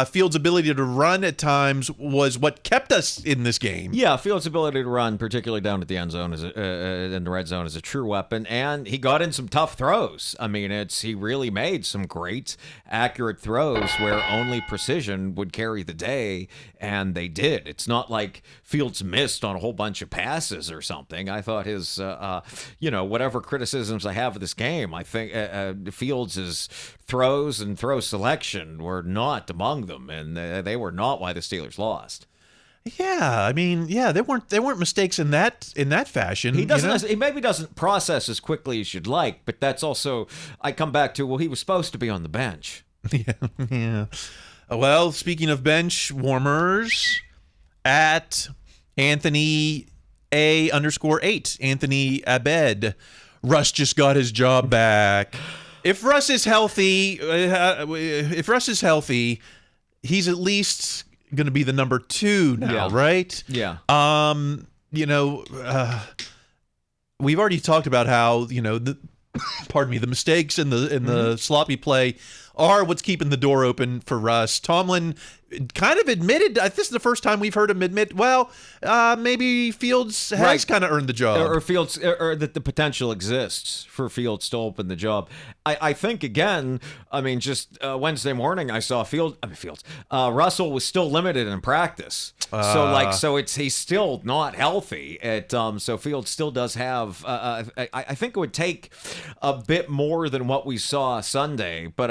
Fields' ability to run at times was what kept us in this game. Yeah, Fields' ability to run, particularly down at the end zone, in the red zone, is a true weapon, and he got in some tough throws. He really made some great, accurate throws where only precision would carry the day, and they did. It's not like Fields missed on a whole bunch of passes or something. I thought his, whatever criticisms I have of this game, I think Fields' throws and throw selection were not among them, and they were not why the Steelers lost. Yeah, there weren't mistakes in that fashion. He doesn't. He maybe doesn't process as quickly as you'd like, but that's also, I come back to, he was supposed to be on the bench. Yeah. Well, speaking of bench warmers, at Anthony A_8, Anthony Abed. Russ just got his job back. If Russ is healthy, he's at least going to be the number 2 now, right? Yeah. We've already talked about how, the mistakes and the sloppy play are what's keeping the door open for Russ. Tomlin kind of admitted, this is the first time we've heard him admit, maybe Fields has kind of earned the job. Or Fields, or that the potential exists for Fields to open the job. I think, again, just Wednesday morning, I saw Russell was still limited in practice. He's still not healthy. So Fields still does have, I think it would take a bit more than what we saw Sunday, but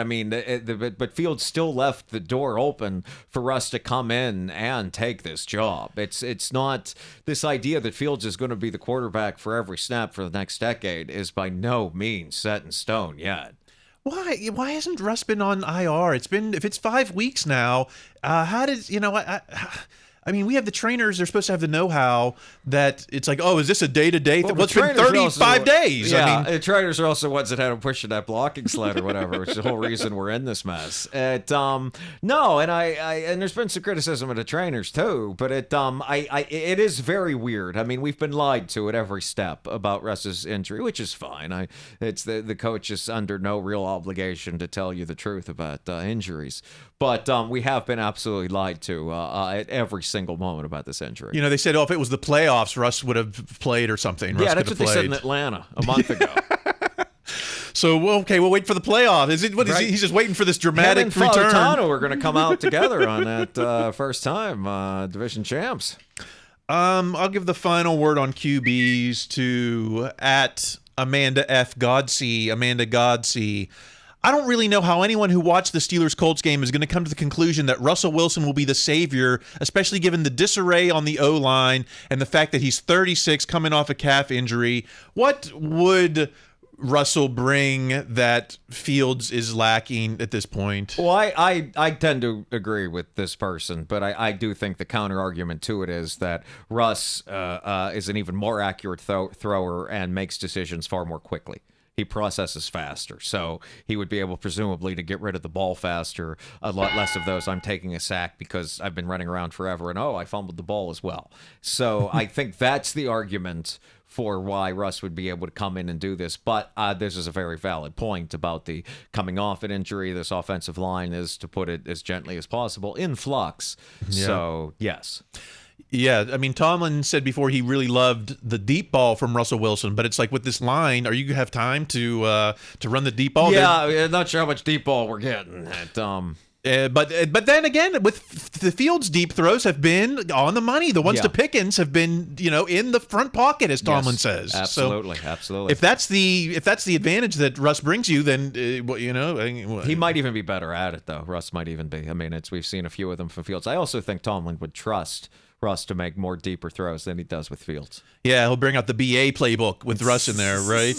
but Fields still left the door open for Russ to come in and take this job. It's not this idea that Fields is going to be the quarterback for every snap for the next decade is by no means set in stone yet. Why hasn't Russ been on IR? If it's 5 weeks now, we have the trainers. They're supposed to have the know-how that it's like, is this a day-to-day thing? Well, it's been 35 days. Yeah, the trainers are also ones that had him pushing that blocking sled or whatever, which is the whole reason we're in this mess. And there's been some criticism of the trainers too, but it is very weird. We've been lied to at every step about Russ's injury, which is fine. It's the coach is under no real obligation to tell you the truth about injuries. But we have been absolutely lied to at every single moment about this injury. They said, if it was the playoffs, Russ would have played or something. Yeah, that's what they said in Atlanta a month ago. So, we'll wait for the playoff. Is he? He's just waiting for this dramatic Him and return. Fautano are going to come out together on that first time division champs. I'll give the final word on QBs to @Amanda F. Godsey. Amanda Godsey. I don't really know how anyone who watched the Steelers-Colts game is going to come to the conclusion that Russell Wilson will be the savior, especially given the disarray on the O-line and the fact that he's 36, coming off a calf injury. What would Russell bring that Fields is lacking at this point? Well, I tend to agree with this person, but I do think the counter-argument to it is that Russ is an even more accurate thrower and makes decisions far more quickly. He processes faster, so he would be able presumably to get rid of the ball faster. A lot less of those, I'm taking a sack because I've been running around forever, and I fumbled the ball as well. So I think that's the argument for why Russ would be able to come in and do this. But this is a very valid point about the coming off an injury. This offensive line is, to put it as gently as possible, in flux. Yeah. So, yes. Yeah, Tomlin said before he really loved the deep ball from Russell Wilson, but it's like with this line, are you going to have time to run the deep ball? Yeah, I'm not sure how much deep ball we're getting. But then again, with the Fields' deep throws have been on the money. The ones to Pickens have been, in the front pocket, as Tomlin says. Absolutely, so absolutely. If that's the advantage that Russ brings you, then he might even be better at it, though. Russ might even be. We've seen a few of them from Fields. I also think Tomlin would trust Russ to make more deeper throws than he does with Fields. Yeah, he'll bring out the BA playbook with Russ in there, right?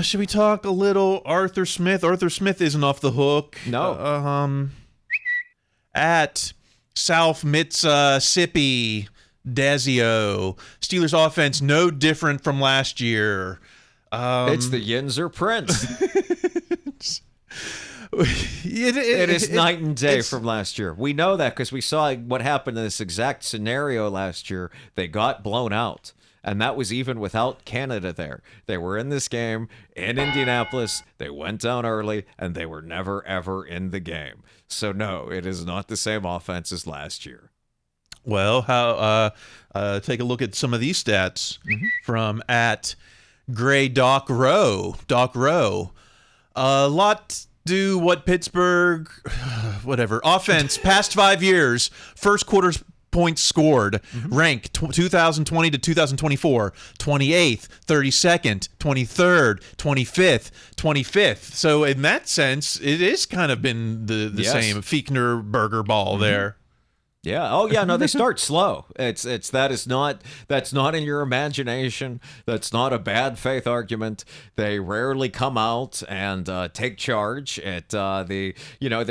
Should we talk a little Arthur Smith? Arthur Smith isn't off the hook. No. At South Mississippi, Dazio. Steelers offense no different from last year. It's the Yinzer Prince. It is night and day from last year. We know that because we saw what happened in this exact scenario last year. They got blown out, and that was even without Canada there. They were in this game in Indianapolis. They went down early, and they were never, ever in the game. So, no, it is not the same offense as last year. Well, take a look at some of these stats from @Gray Doc Rowe. Doc Rowe. A lot do what Pittsburgh, whatever, offense, past 5 years, first quarter's points scored, rank 2020 to 2024, 28th, 32nd, 23rd, 25th, 25th. So in that sense, it is kind of been the same Fiechner burger ball there. Yeah. Oh, yeah. No, they start slow. That's not in your imagination. That's not a bad faith argument. They rarely come out and take charge. They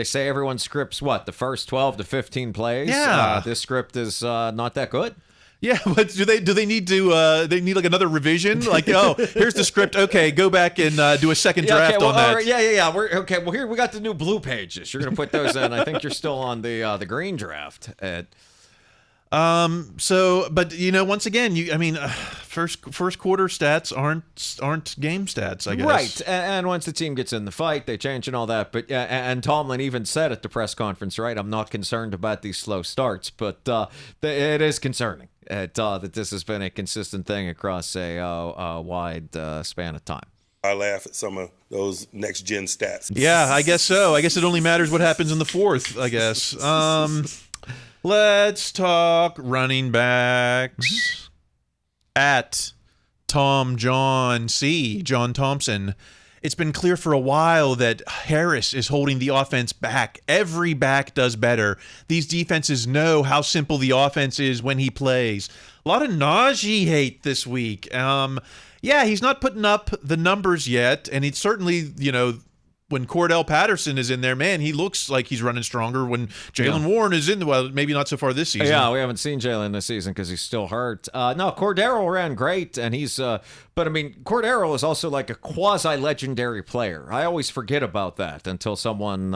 say everyone scripts the first 12 to 15 plays. Yeah. This script is not that good. Yeah, but do they need to they need like another revision? Like, oh, here's the script. Okay, go back and do a second draft on that. All right, yeah. We're okay. Well, here we got the new blue pages. You're gonna put those in. I think you're still on the green draft. But once again, first quarter stats aren't game stats, I guess. Right, and once the team gets in the fight, they change and all that. But and Tomlin even said at the press conference, right? I'm not concerned about these slow starts, but it is concerning that this has been a consistent thing across a wide span of time. I laugh at some of those next-gen stats. Yeah, I guess so. I guess it only matters what happens in the fourth, I guess. Let's talk running backs. At John Thompson. It's been clear for a while that Harris is holding the offense back. Every back does better. These defenses know how simple the offense is when he plays. A lot of Najee hate this week. He's not putting up the numbers yet, and it's certainly, when Cordell Patterson is in there, man, he looks like he's running stronger. When Jaylen Warren is in, well, maybe not so far this season. Yeah, we haven't seen Jaylen this season because he's still hurt. No, Cordero ran great, and he's but I mean, Cordero is also like a quasi-legendary player. I always forget about that until someone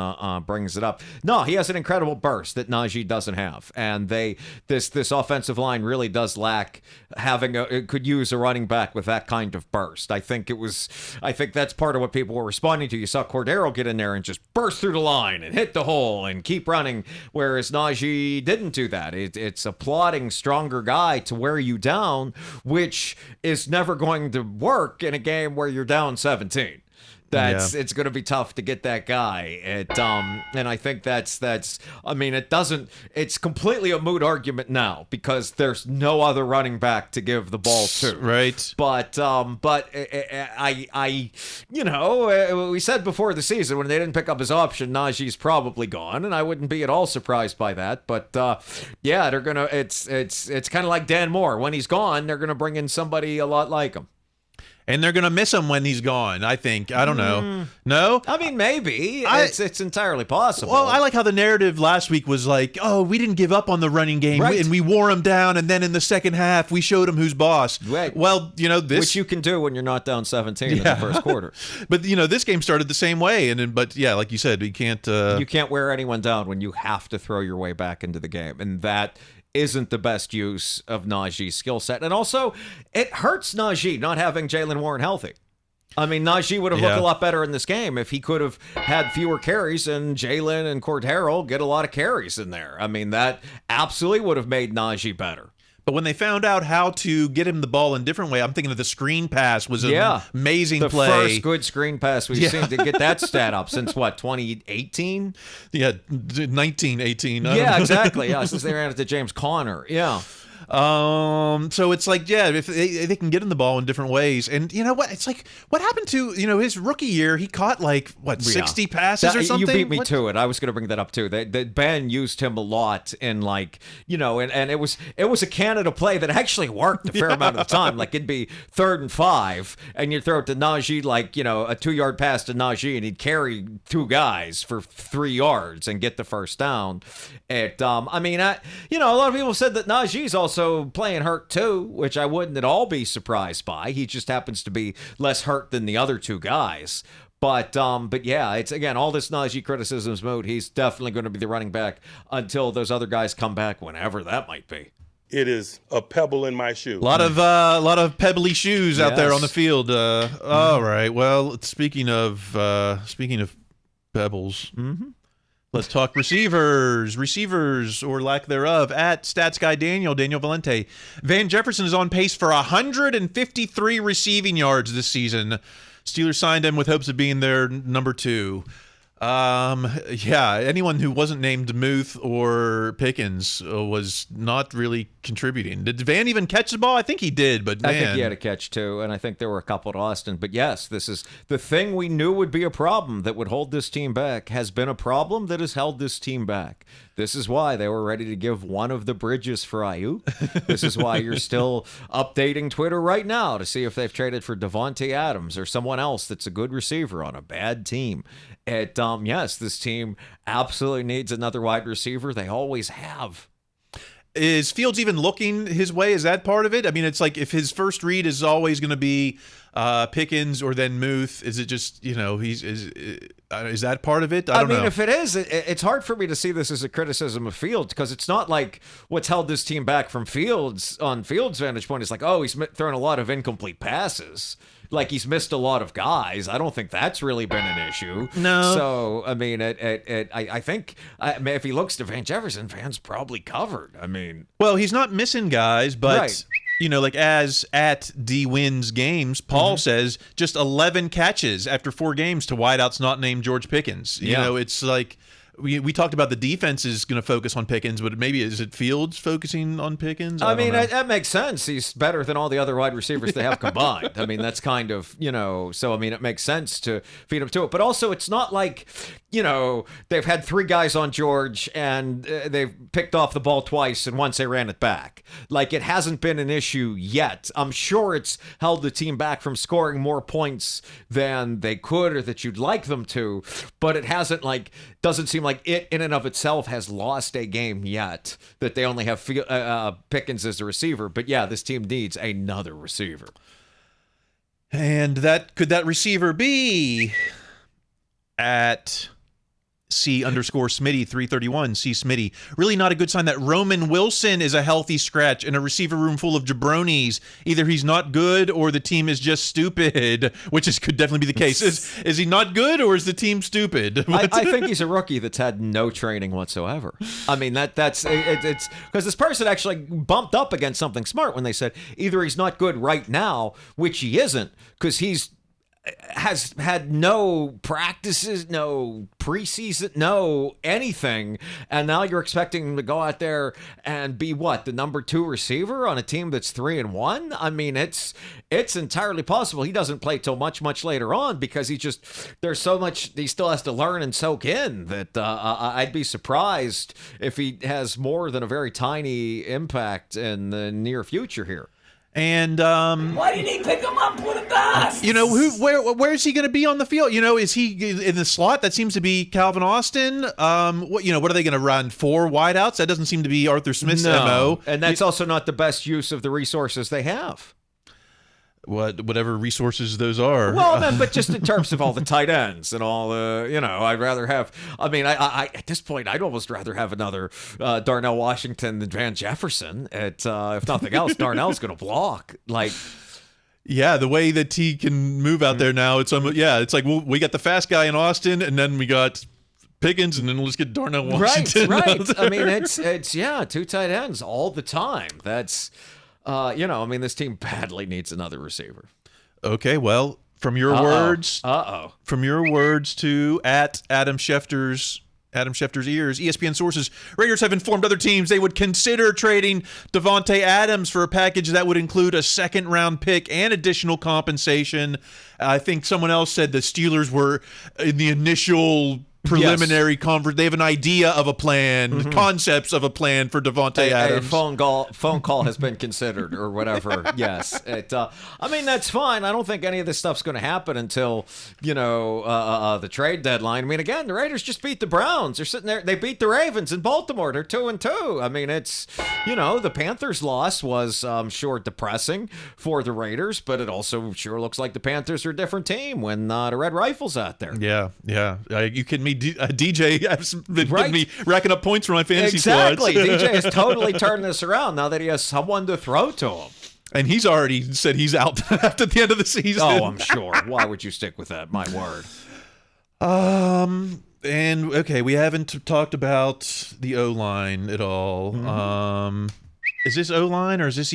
brings it up. No, he has an incredible burst that Najee doesn't have, and this offensive line really does lack it could use a running back with that kind of burst. I think that's part of what people were responding to. You saw Cordero get in there and just burst through the line and hit the hole and keep running, whereas Najee didn't do that. It's a plodding, stronger guy to wear you down, which is never going to work in a game where you're down 17. It's going to be tough to get that guy. And I think it's completely a moot argument now because there's no other running back to give the ball to. Right. But we said before the season when they didn't pick up his option, Najee's probably gone, and I wouldn't be at all surprised by that. But they're going to, it's kind of like Dan Moore. When he's gone, they're going to bring in somebody a lot like him. And they're going to miss him when he's gone, I think. I don't know. No? I mean, maybe. It's entirely possible. Well, I like how the narrative last week was like, oh, we didn't give up on the running game, right, and we wore him down, and then in the second half, we showed him who's boss. Right. Well, this... Which you can do when you're not down 17 in the first quarter. But, this game started the same way, but like you said, you can't wear anyone down when you have to throw your way back into the game, and that isn't the best use of Najee's skill set. And also, it hurts Najee not having Jaylen Warren healthy. I mean, Najee would have looked a lot better in this game if he could have had fewer carries, and Jaylen and Cordero get a lot of carries in there. I mean, that absolutely would have made Najee better. But when they found out how to get him the ball in a different way, I'm thinking of the screen pass was an amazing play. The first good screen pass we've seen to get that stat up since, 2018? Yeah, 1918. Yeah, exactly. Yeah, since they ran it to James Conner. Yeah. So it's like, if they can get him the ball in different ways. And you know what? It's like, what happened to, his rookie year? He caught 60 passes or something? You beat me to it. I was going to bring that up too. Ben used him a lot in and it was a Canada play that actually worked a fair amount of the time. Like it'd be 3rd and 5 and you'd throw it to Najee, a 2-yard pass to Najee and he'd carry 2 guys for 3 yards and get the first down. A lot of people said that Najee's also playing hurt too, which I wouldn't at all be surprised by. He just happens to be less hurt than the other 2 guys. But yeah, it's again, all this Najee criticism's moot. He's definitely going to be the running back until those other guys come back, whenever that might be. It is a pebble in my shoe. A lot of pebbly shoes out there on the field. All right. Well, speaking of pebbles. Mm-hmm. Let's talk receivers or lack thereof. At Stats Guy Daniel Valente, Van Jefferson is on pace for 153 receiving yards this season. Steelers signed him with hopes of being their number 2. Yeah, anyone who wasn't named Muth or Pickens was not really contributing. Did Van even catch the ball? I think he did, but man. I think he had a catch too, and I think there were a couple to Austin. But yes, this is the thing we knew would be a problem that would hold this team back, has been a problem that has held this team back. This is why they were ready to give one of the bridges for Ayuk. This is why you're still updating Twitter right now to see if they've traded for Devontae Adams or someone else that's a good receiver on a bad team. Yes, this team absolutely needs another wide receiver. They always have. Is Fields even looking his way? Is that part of it? I mean, it's like if his first read is always going to be Pickens or then Muth, is it just, is that part of it? I don't know. If it is, it's hard for me to see this as a criticism of Fields, because it's not like what's held this team back from Fields on Fields' vantage point is like, oh, he's thrown a lot of incomplete passes. Like he's missed a lot of guys. I don't think that's really been an issue. No. So, I mean, I think if he looks to Van Jefferson, Van's probably covered. I mean. Well, he's not missing guys, but, right. Like as at D Wins games, Paul says just 11 catches after 4 games to wideouts not named George Pickens. You know, it's like. We talked about the defense is going to focus on Pickens, but maybe is it Fields focusing on Pickens? I mean, that makes sense. He's better than all the other wide receivers they have combined. I mean, that's kind of, so, I mean, it makes sense to feed him to it. But also, it's not like, they've had 3 guys on George and they've picked off the ball twice and once they ran it back. Like, it hasn't been an issue yet. I'm sure it's held the team back from scoring more points than they could or that you'd like them to, but it hasn't, doesn't seem like it in and of itself has lost a game yet, that they only have Pickens as a receiver. But yeah, this team needs another receiver. And could that receiver be at C_Smitty 331? C Smitty. Really not a good sign that Roman Wilson is a healthy scratch in a receiver room full of jabronis. Either he's not good or the team is just stupid, which could definitely be the case. Is he not good or is the team stupid? I think he's a rookie that's had no training whatsoever. I mean, it's because this person actually bumped up against something smart when they said either he's not good right now, which he isn't, because has had no practices, no preseason, no anything, and now you're expecting him to go out there and be the number 2 receiver on a team that's 3-1. I mean, it's entirely possible he doesn't play till much later on, because there's so much he still has to learn and soak in that I'd be surprised if he has more than a very tiny impact in the near future here. And why didn't he pick him up with a bat? Where's he going to be on the field? Is he in the slot? That seems to be Calvin Austin. What are they going to run? 4 wideouts? That doesn't seem to be Arthur Smith's MO. And that's also not the best use of the resources they have. Whatever resources those are. Well, but just in terms of all the tight ends and all I'd rather have. I mean, I at this point, I'd almost rather have another Darnell Washington than Van Jefferson. If nothing else, Darnell's going to block. Yeah, the way that he can move out there now, it's like we got the fast guy in Austin, and then we got Pickens, and then let's get Darnell Washington. Right. I mean, it's 2 tight ends all the time. That's. This team badly needs another receiver. Okay, well, from your words to at Adam Schefter's ears, ESPN sources, Raiders have informed other teams they would consider trading Devontae Adams for a package that would include a 2nd-round pick and additional compensation. I think someone else said the Steelers were in the initial preliminary conference. They have an idea of a plan, concepts of a plan for Devontae Adams. A phone call has been considered or whatever. Yes. I mean, that's fine. I don't think any of this stuff's going to happen until, the trade deadline. I mean, again, the Raiders just beat the Browns. They're sitting there. They beat the Ravens in Baltimore. They're 2-2. I mean, it's, the Panthers' loss was, sure, depressing for the Raiders, but it also sure looks like the Panthers are a different team when the Red Rifle's out there. Yeah. You kidding me? DJ has been putting me racking up points for my fantasy squads. Exactly. DJ has totally turned this around now that he has someone to throw to him. And he's already said he's out after the end of the season. Oh, I'm sure. Why would you stick with that? My word. And okay, we haven't talked about the O-line at all. Is this O-line or is this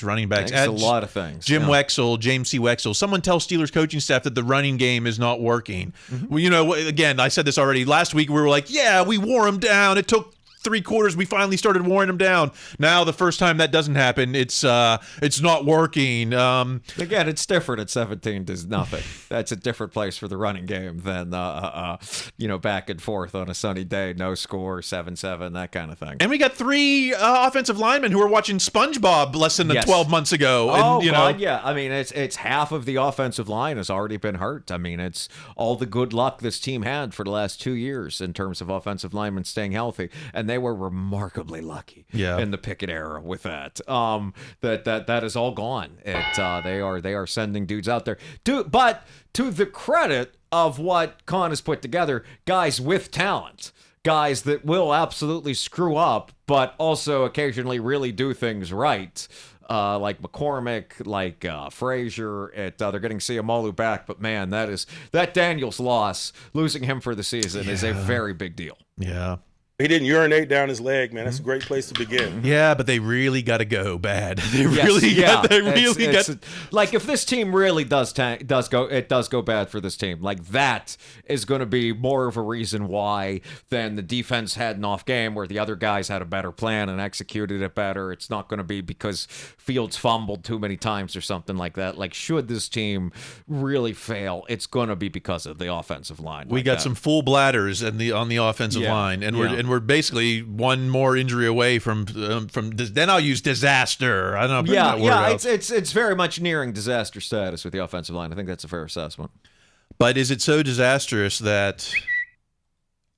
running backs? It's a lot of things. Jim Wexell, James C. Wexell. Someone tell Steelers coaching staff that the running game is not working. Well, again, I said this already. Last week we were like, yeah, we wore him down. It took 3 quarters, we finally started wearing them down. Now, the first time that doesn't happen, it's not working. Again, it's different at 17 to nothing. That's a different place for the running game than back and forth on a sunny day, no score, 7-7, that kind of thing. And we got 3 offensive linemen who were watching SpongeBob less than 12 months ago. Oh, and, God, yeah. I mean, it's half of the offensive line has already been hurt. I mean, it's all the good luck this team had for the last 2 years in terms of offensive linemen staying healthy, and they were remarkably lucky in the Pickett era with that. That is all gone. They are sending dudes out there. But to the credit of what Khan has put together, guys with talent, guys that will absolutely screw up, but also occasionally really do things right. Like McCormick, like Frazier. They're getting Siamalu back, but man, that Daniels loss, losing him for the season is a very big deal. Yeah. He didn't urinate down his leg, man. That's a great place to begin. Yeah, but they really got to go bad. Like if this team really does go bad for this team. Like that is going to be more of a reason why than the defense had an off game where the other guys had a better plan and executed it better. It's not going to be because Fields fumbled too many times or something like that. Like should this team really fail, it's going to be because of the offensive line. We got some full bladders on the offensive line, and we're basically one more injury away from then I'll use disaster. I don't know. It's very much nearing disaster status with the offensive line. I think that's a fair assessment. But is it so disastrous that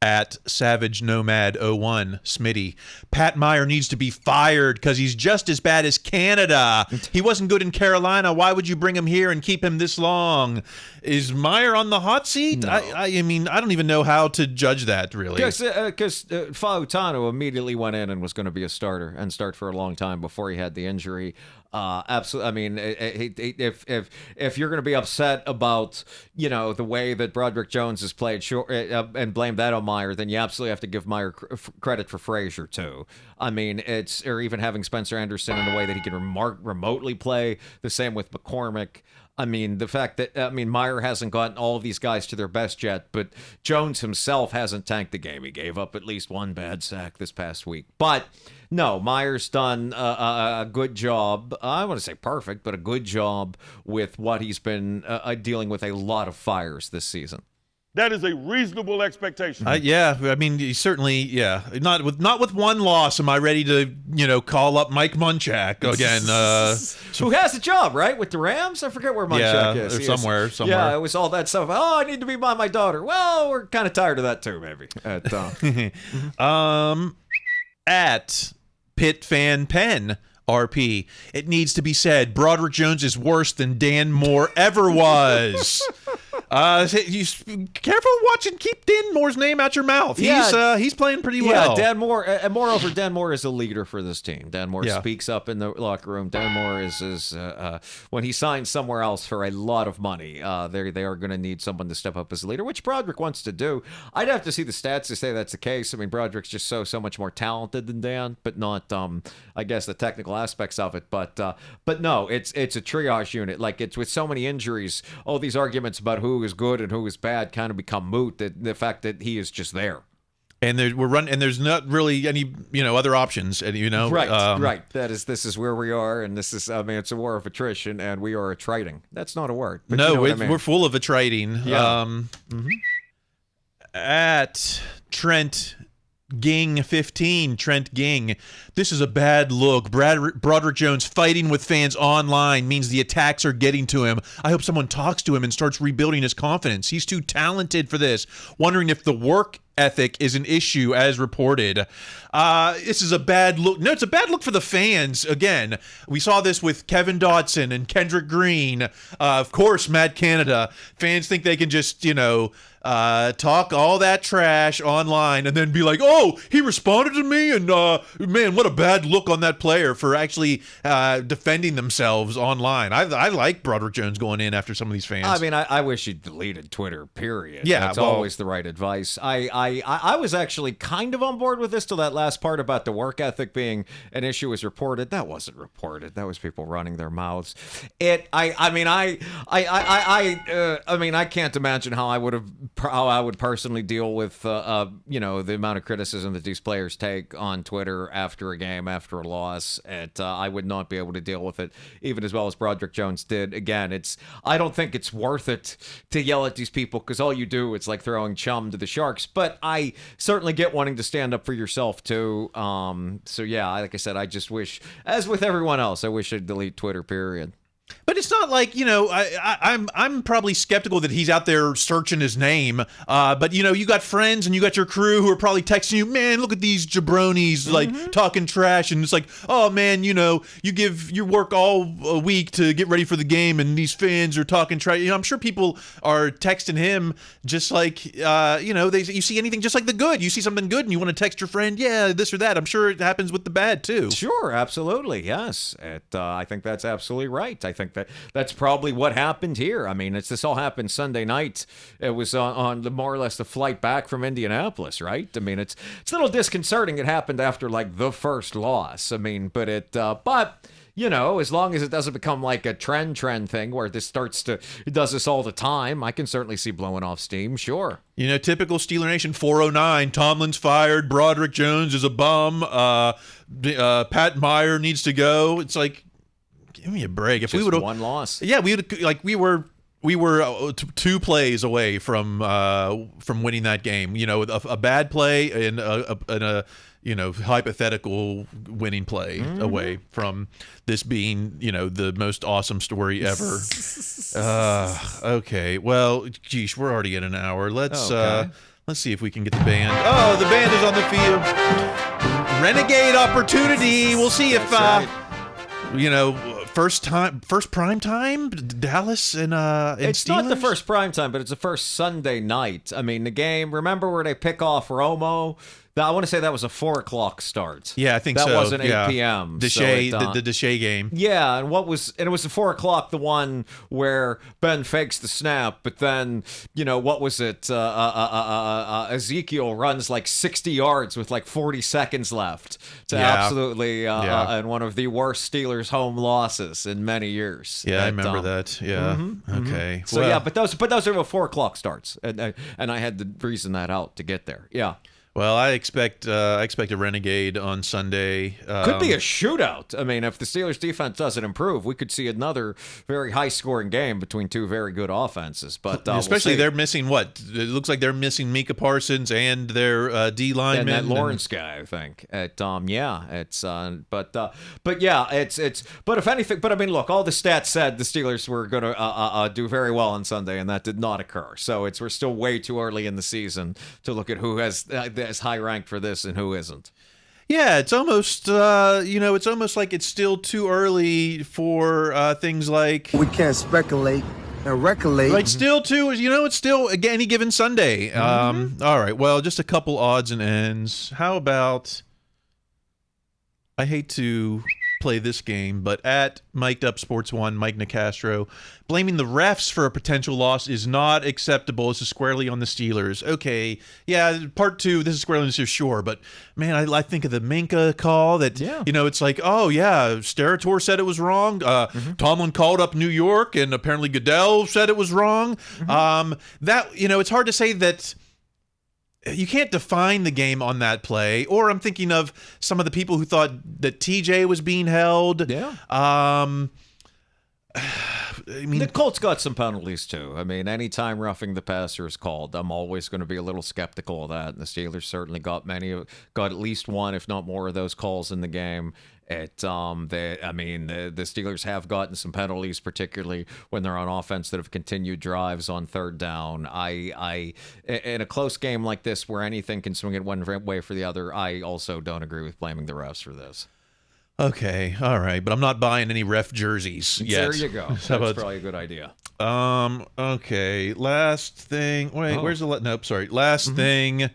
at Savage Nomad 01 Smitty, Pat Meyer needs to be fired because he's just as bad as Canada? He wasn't good in Carolina. Why would you bring him here and keep him this long? Is Meyer on the hot seat? No. I mean, I don't even know how to judge that, really. Because Fautanu immediately went in and was going to be a starter and start for a long time before he had the injury. Absolutely. I mean, if you're going to be upset about the way that Broderick Jones has played and blame that on Meyer, then you absolutely have to give Meyer credit for Frazier too. I mean, or even having Spencer Anderson in the way that he can remotely play. The same with McCormick. I mean, the fact that, Meyer hasn't gotten all of these guys to their best yet, but Jones himself hasn't tanked the game. He gave up at least one bad sack this past week. But no, Meyer's done a good job. I want to say perfect, but a good job with what he's been dealing with a lot of fires this season. That is a reasonable expectation. Yeah, I mean, he certainly, not with one loss. Am I ready to, call up Mike Munchak again? Who has a job, right, with the Rams? I forget where Munchak is. Or somewhere. Yeah, it was all that stuff. Oh, I need to be by my daughter. Well, we're kind of tired of that too, maybe. At Pitt Fan Pen. RP. It needs to be said, Broderick Jones is worse than Dan Moore ever was. Careful watching. Keep Dan Moore's name out your mouth. He's playing pretty well. Yeah, Dan Moore. And moreover, Dan Moore is a leader for this team. Dan Moore speaks up in the locker room. Dan Moore is when he signs somewhere else for a lot of money, they are going to need someone to step up as a leader, which Broderick wants to do. I'd have to see the stats to say that's the case. I mean, Broderick's just so much more talented than Dan, but not I guess the technical aspects of it. But no, it's a triage unit. Like it's with so many injuries, all these arguments about who is good and who is bad kind of become moot. The fact that he is just there. And there's not really any other options. And right. This is where we are, and this is it's a war of attrition, and we are attriting. That's not a word. But no, what I mean. We're full of attriting. Yeah. At Trent Ging 15, Trent Ging. This is a bad look. Broderick Jones fighting with fans online means the attacks are getting to him. I hope someone talks to him and starts rebuilding his confidence. He's too talented for this. Wondering if the work ethic is an issue as reported. This is a bad look. No, it's a bad look for the fans. Again, we saw this with Kevin Dotson and Kendrick Green. Of course, Matt Canada. Fans think they can just, talk all that trash online and then be like, oh, he responded to me, and man, what a bad look on that player for actually defending themselves online. I like Broderick Jones going in after some of these fans. I mean, I wish he'd deleted Twitter, period. Yeah, that's always the right advice. I I was actually kind of on board with this till that last part about the work ethic being an issue was reported. That wasn't reported. That was people running their mouths. I mean, I can't imagine how I would personally deal with the amount of criticism that these players take on Twitter after a game, after a loss. I would not be able to deal with it even as well as Broderick Jones did. Again, I don't think it's worth it to yell at these people because all you do, it's like throwing chum to the Sharks. But I certainly get wanting to stand up for yourself too. So yeah, like I said, I just wish, as with everyone else, I wish I'd delete Twitter, period. But it's not like, I'm probably skeptical that he's out there searching his name. But, you got friends and you got your crew who are probably texting you, man, look at these jabronis, like, talking trash. And it's like, oh, man, you give your work all a week to get ready for the game and these fans are talking trash. I'm sure people are texting him just like, you see anything just like the good. You see something good and you want to text your friend, yeah, this or that. I'm sure it happens with the bad, too. Sure, absolutely, yes. I think that's absolutely right. I think that's probably what happened here. I mean, this all happened Sunday night. It was on the more or less the flight back from Indianapolis, right? I mean, it's a little disconcerting. It happened after like the first loss. I mean, but as long as it doesn't become like a trend thing where it does this all the time, I can certainly see blowing off steam. Sure. Typical Steeler Nation 409. Tomlin's fired. Broderick Jones is a bum. Pat Meyer needs to go. It's like, give me a break. If just we would have one loss, yeah, we were 2 plays away from winning that game. With a bad play and a hypothetical winning play away from this being the most awesome story ever. Okay, well, geesh, we're already at an hour. Let's see if we can get the band. Oh, the band is on the field. Renegade opportunity. We'll see if first prime time, Dallas and it's Steelers? not the first prime time, but it's the first Sunday night. I mean, the game. Remember where they pick off Romo? I want to say that was a 4:00 start. Yeah, I think that so. wasn't 8 p.m. Deshae, the Deshae game. Yeah, and it was the 4:00, the one where Ben fakes the snap, but then what was it? Ezekiel runs like 60 yards with like 40 seconds left to absolutely and one of the worst Steelers home losses in many years. Yeah, I remember that. Yeah. Okay. So but those are the 4:00 starts, and I had to reason that out to get there. Yeah. Well, I expect a renegade on Sunday. Could be a shootout. I mean, if the Steelers' defense doesn't improve, we could see another very high-scoring game between two very good offenses. But especially they're missing what? It looks like they're missing Micah Parsons and their D lineman and that Lawrence guy, I think. But if anything, but I mean, look, all the stats said the Steelers were going to do very well on Sunday, and that did not occur. So we're still way too early in the season to look at who has is high ranked for this and who isn't. Yeah, it's almost it's almost like it's still too early for things like We can't speculate and recollect. Like still too, it's still any given Sunday. All right, well, just a couple odds and ends. How about? I hate to play this game, but at Mic'd Up Sports 1, Mike Nicastro, blaming the refs for a potential loss is not acceptable. This is squarely on the Steelers. Okay, yeah, part 2, this is squarely on the Steelers, sure, but man, I think of the Minka call that, it's like, oh yeah, Sterator said it was wrong. Tomlin called up New York, and apparently Goodell said it was wrong. It's hard to say that. You can't define the game on that play. Or I'm thinking of some of the people who thought that TJ was being held. Yeah. I mean, the Colts got some penalties too. I mean, anytime roughing the passer is called, I'm always going to be a little skeptical of that. And the Steelers certainly got at least one, if not more, of those calls in the game. The Steelers have gotten some penalties, particularly when they're on offense, that have continued drives on third down. In a close game like this, where anything can swing it one way for the other, I also don't agree with blaming the refs for this. Okay, all right, but I'm not buying any ref jerseys yet. There you go. That's probably a good idea. Okay, last thing. Wait, where's the? Nope, sorry. Last thing.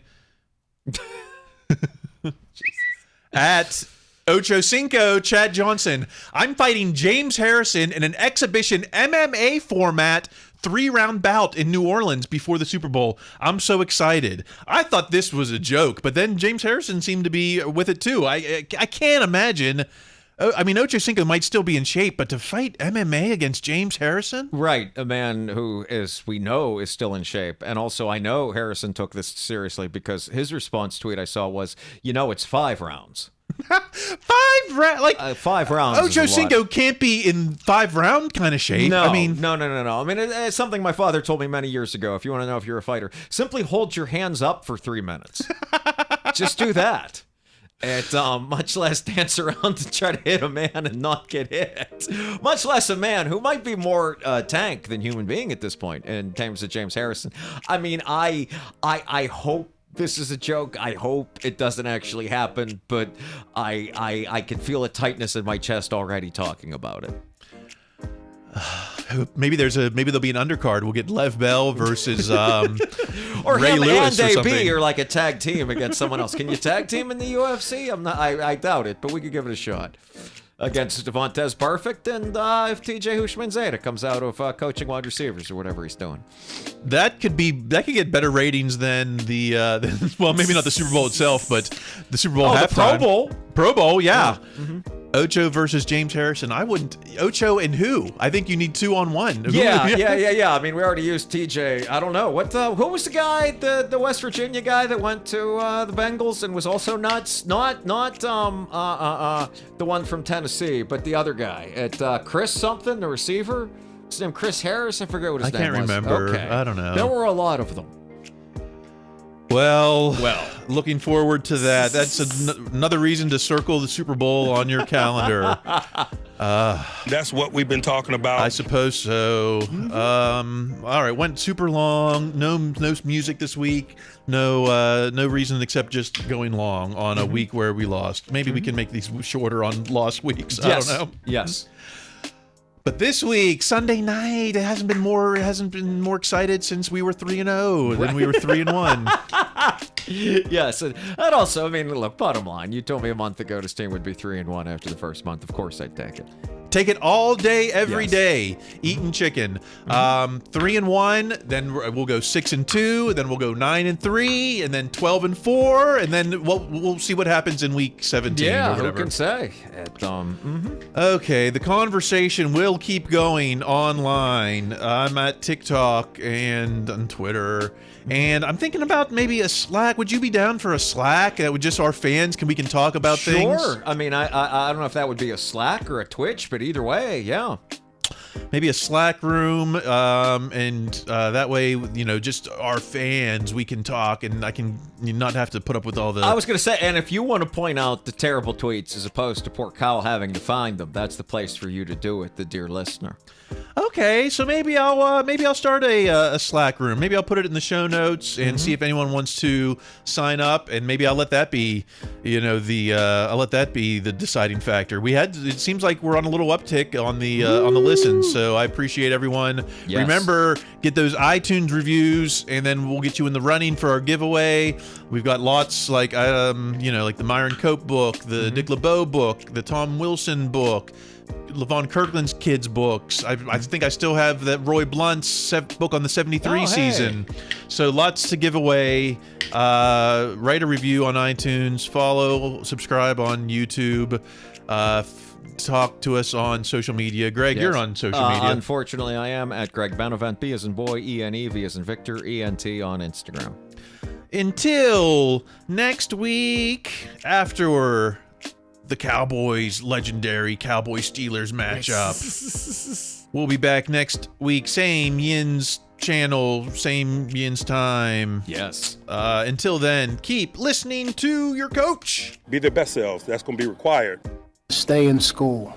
At Ocho Cinco, Chad Johnson. I'm fighting James Harrison in an exhibition MMA format 3-round bout in New Orleans before the Super Bowl. I'm so excited. I thought this was a joke, but then James Harrison seemed to be with it too. I can't imagine. I mean, Ocho Cinco might still be in shape, but to fight MMA against James Harrison? Right, a man who, as we know, is still in shape. And also, I know Harrison took this seriously because his response tweet I saw was, it's 5 rounds. 5 rounds? Like 5 rounds. Ocho Cinco can't be in 5-round kind of shape. No, I mean, no. I mean, it's something my father told me many years ago. If you want to know if you're a fighter, simply hold your hands up for 3 minutes. Just do that. And much less dance around to try to hit a man and not get hit. Much less a man who might be more tank than human being at this point in terms of James Harrison. I mean, I hope this is a joke. I hope it doesn't actually happen, but I can feel a tightness in my chest already talking about it. Maybe there'll be an undercard. We'll get Lev Bell versus or Ray him Lewis and or something. AB, or like a tag team against someone else. Can you tag team in the UFC? I doubt it, but we could give it a shot. Against Devontae Perfect, and if TJ Hushmanzada comes out of coaching wide receivers or whatever he's doing. That could get better ratings than the well, maybe not the Super Bowl itself, but the Super Bowl halftime. The Pro Bowl. Pro Bowl, yeah. Mm-hmm. Ocho versus James Harrison. I wouldn't. Ocho and who? I think you need 2-on-1. Yeah. I mean, we already used TJ. I don't know who was the guy, the West Virginia guy that went to the Bengals and was also nuts. Not the one from Tennessee, but the other guy at Chris something, the receiver. His name Chris Harris. I forget what his name was. I can't remember. Okay. I don't know. There were a lot of them. Well, looking forward to that. That's another reason to circle the Super Bowl on your calendar. That's what we've been talking about. I suppose so. All right, went super long. No music this week. No reason except just going long on a week where we lost. Maybe we can make these shorter on lost weeks. Yes. I don't know. Yes. But this week, Sunday night, it hasn't been more excited since we were 3-0 than we were 3-1. Yes, and also, I mean, look, bottom line, you told me a month ago this team would be 3-1 after the first month. Of course, I'd take it. Take it all day, every Yes. day, eating chicken. 3-1, then we'll go 6-2, then we'll go 9-3, and then 12-4, and then we'll see what happens in week 17. Yeah, or who whatever. can say? Okay, the conversation will keep going online. I'm at TikTok and on Twitter, and I'm thinking about maybe a Slack. Would you be down for a Slack with just our fans? We can talk about things? Sure. I mean, I don't know if that would be a Slack or a Twitch, but either way, yeah. Maybe a Slack room, and that way, just our fans, we can talk, and I can not have to put up with all the... I was going to say, and if you want to point out the terrible tweets as opposed to poor Kyle having to find them, that's the place for you to do it, the dear listener. Okay, so maybe I'll start a Slack room. Maybe I'll put it in the show notes and see if anyone wants to sign up, and maybe I'll let that be, the deciding factor. It seems like we're on a little uptick on the listens, so I appreciate everyone. Yes. Remember, get those iTunes reviews, and then we'll get you in the running for our giveaway. We've got lots like the Myron Cope book, the Dick LeBeau book, the Tom Wilson book, Levon Kirkland's kids books. I think I still have that Roy Blunt's book on the 73 season. So lots to give away. Write a review on iTunes. Follow, subscribe on YouTube. Talk to us on social media. Greg, you're on social media. Unfortunately, I am at Greg Benevent, B as in boy, E-N-E, V as in Victor, E-N-T on Instagram. Until next week, after the Cowboys' legendary Cowboys-Steelers matchup. We'll be back next week. Same Yin's channel, same Yin's time. Yes. Until then, keep listening to your coach. Be their best selves. That's going to be required. Stay in school.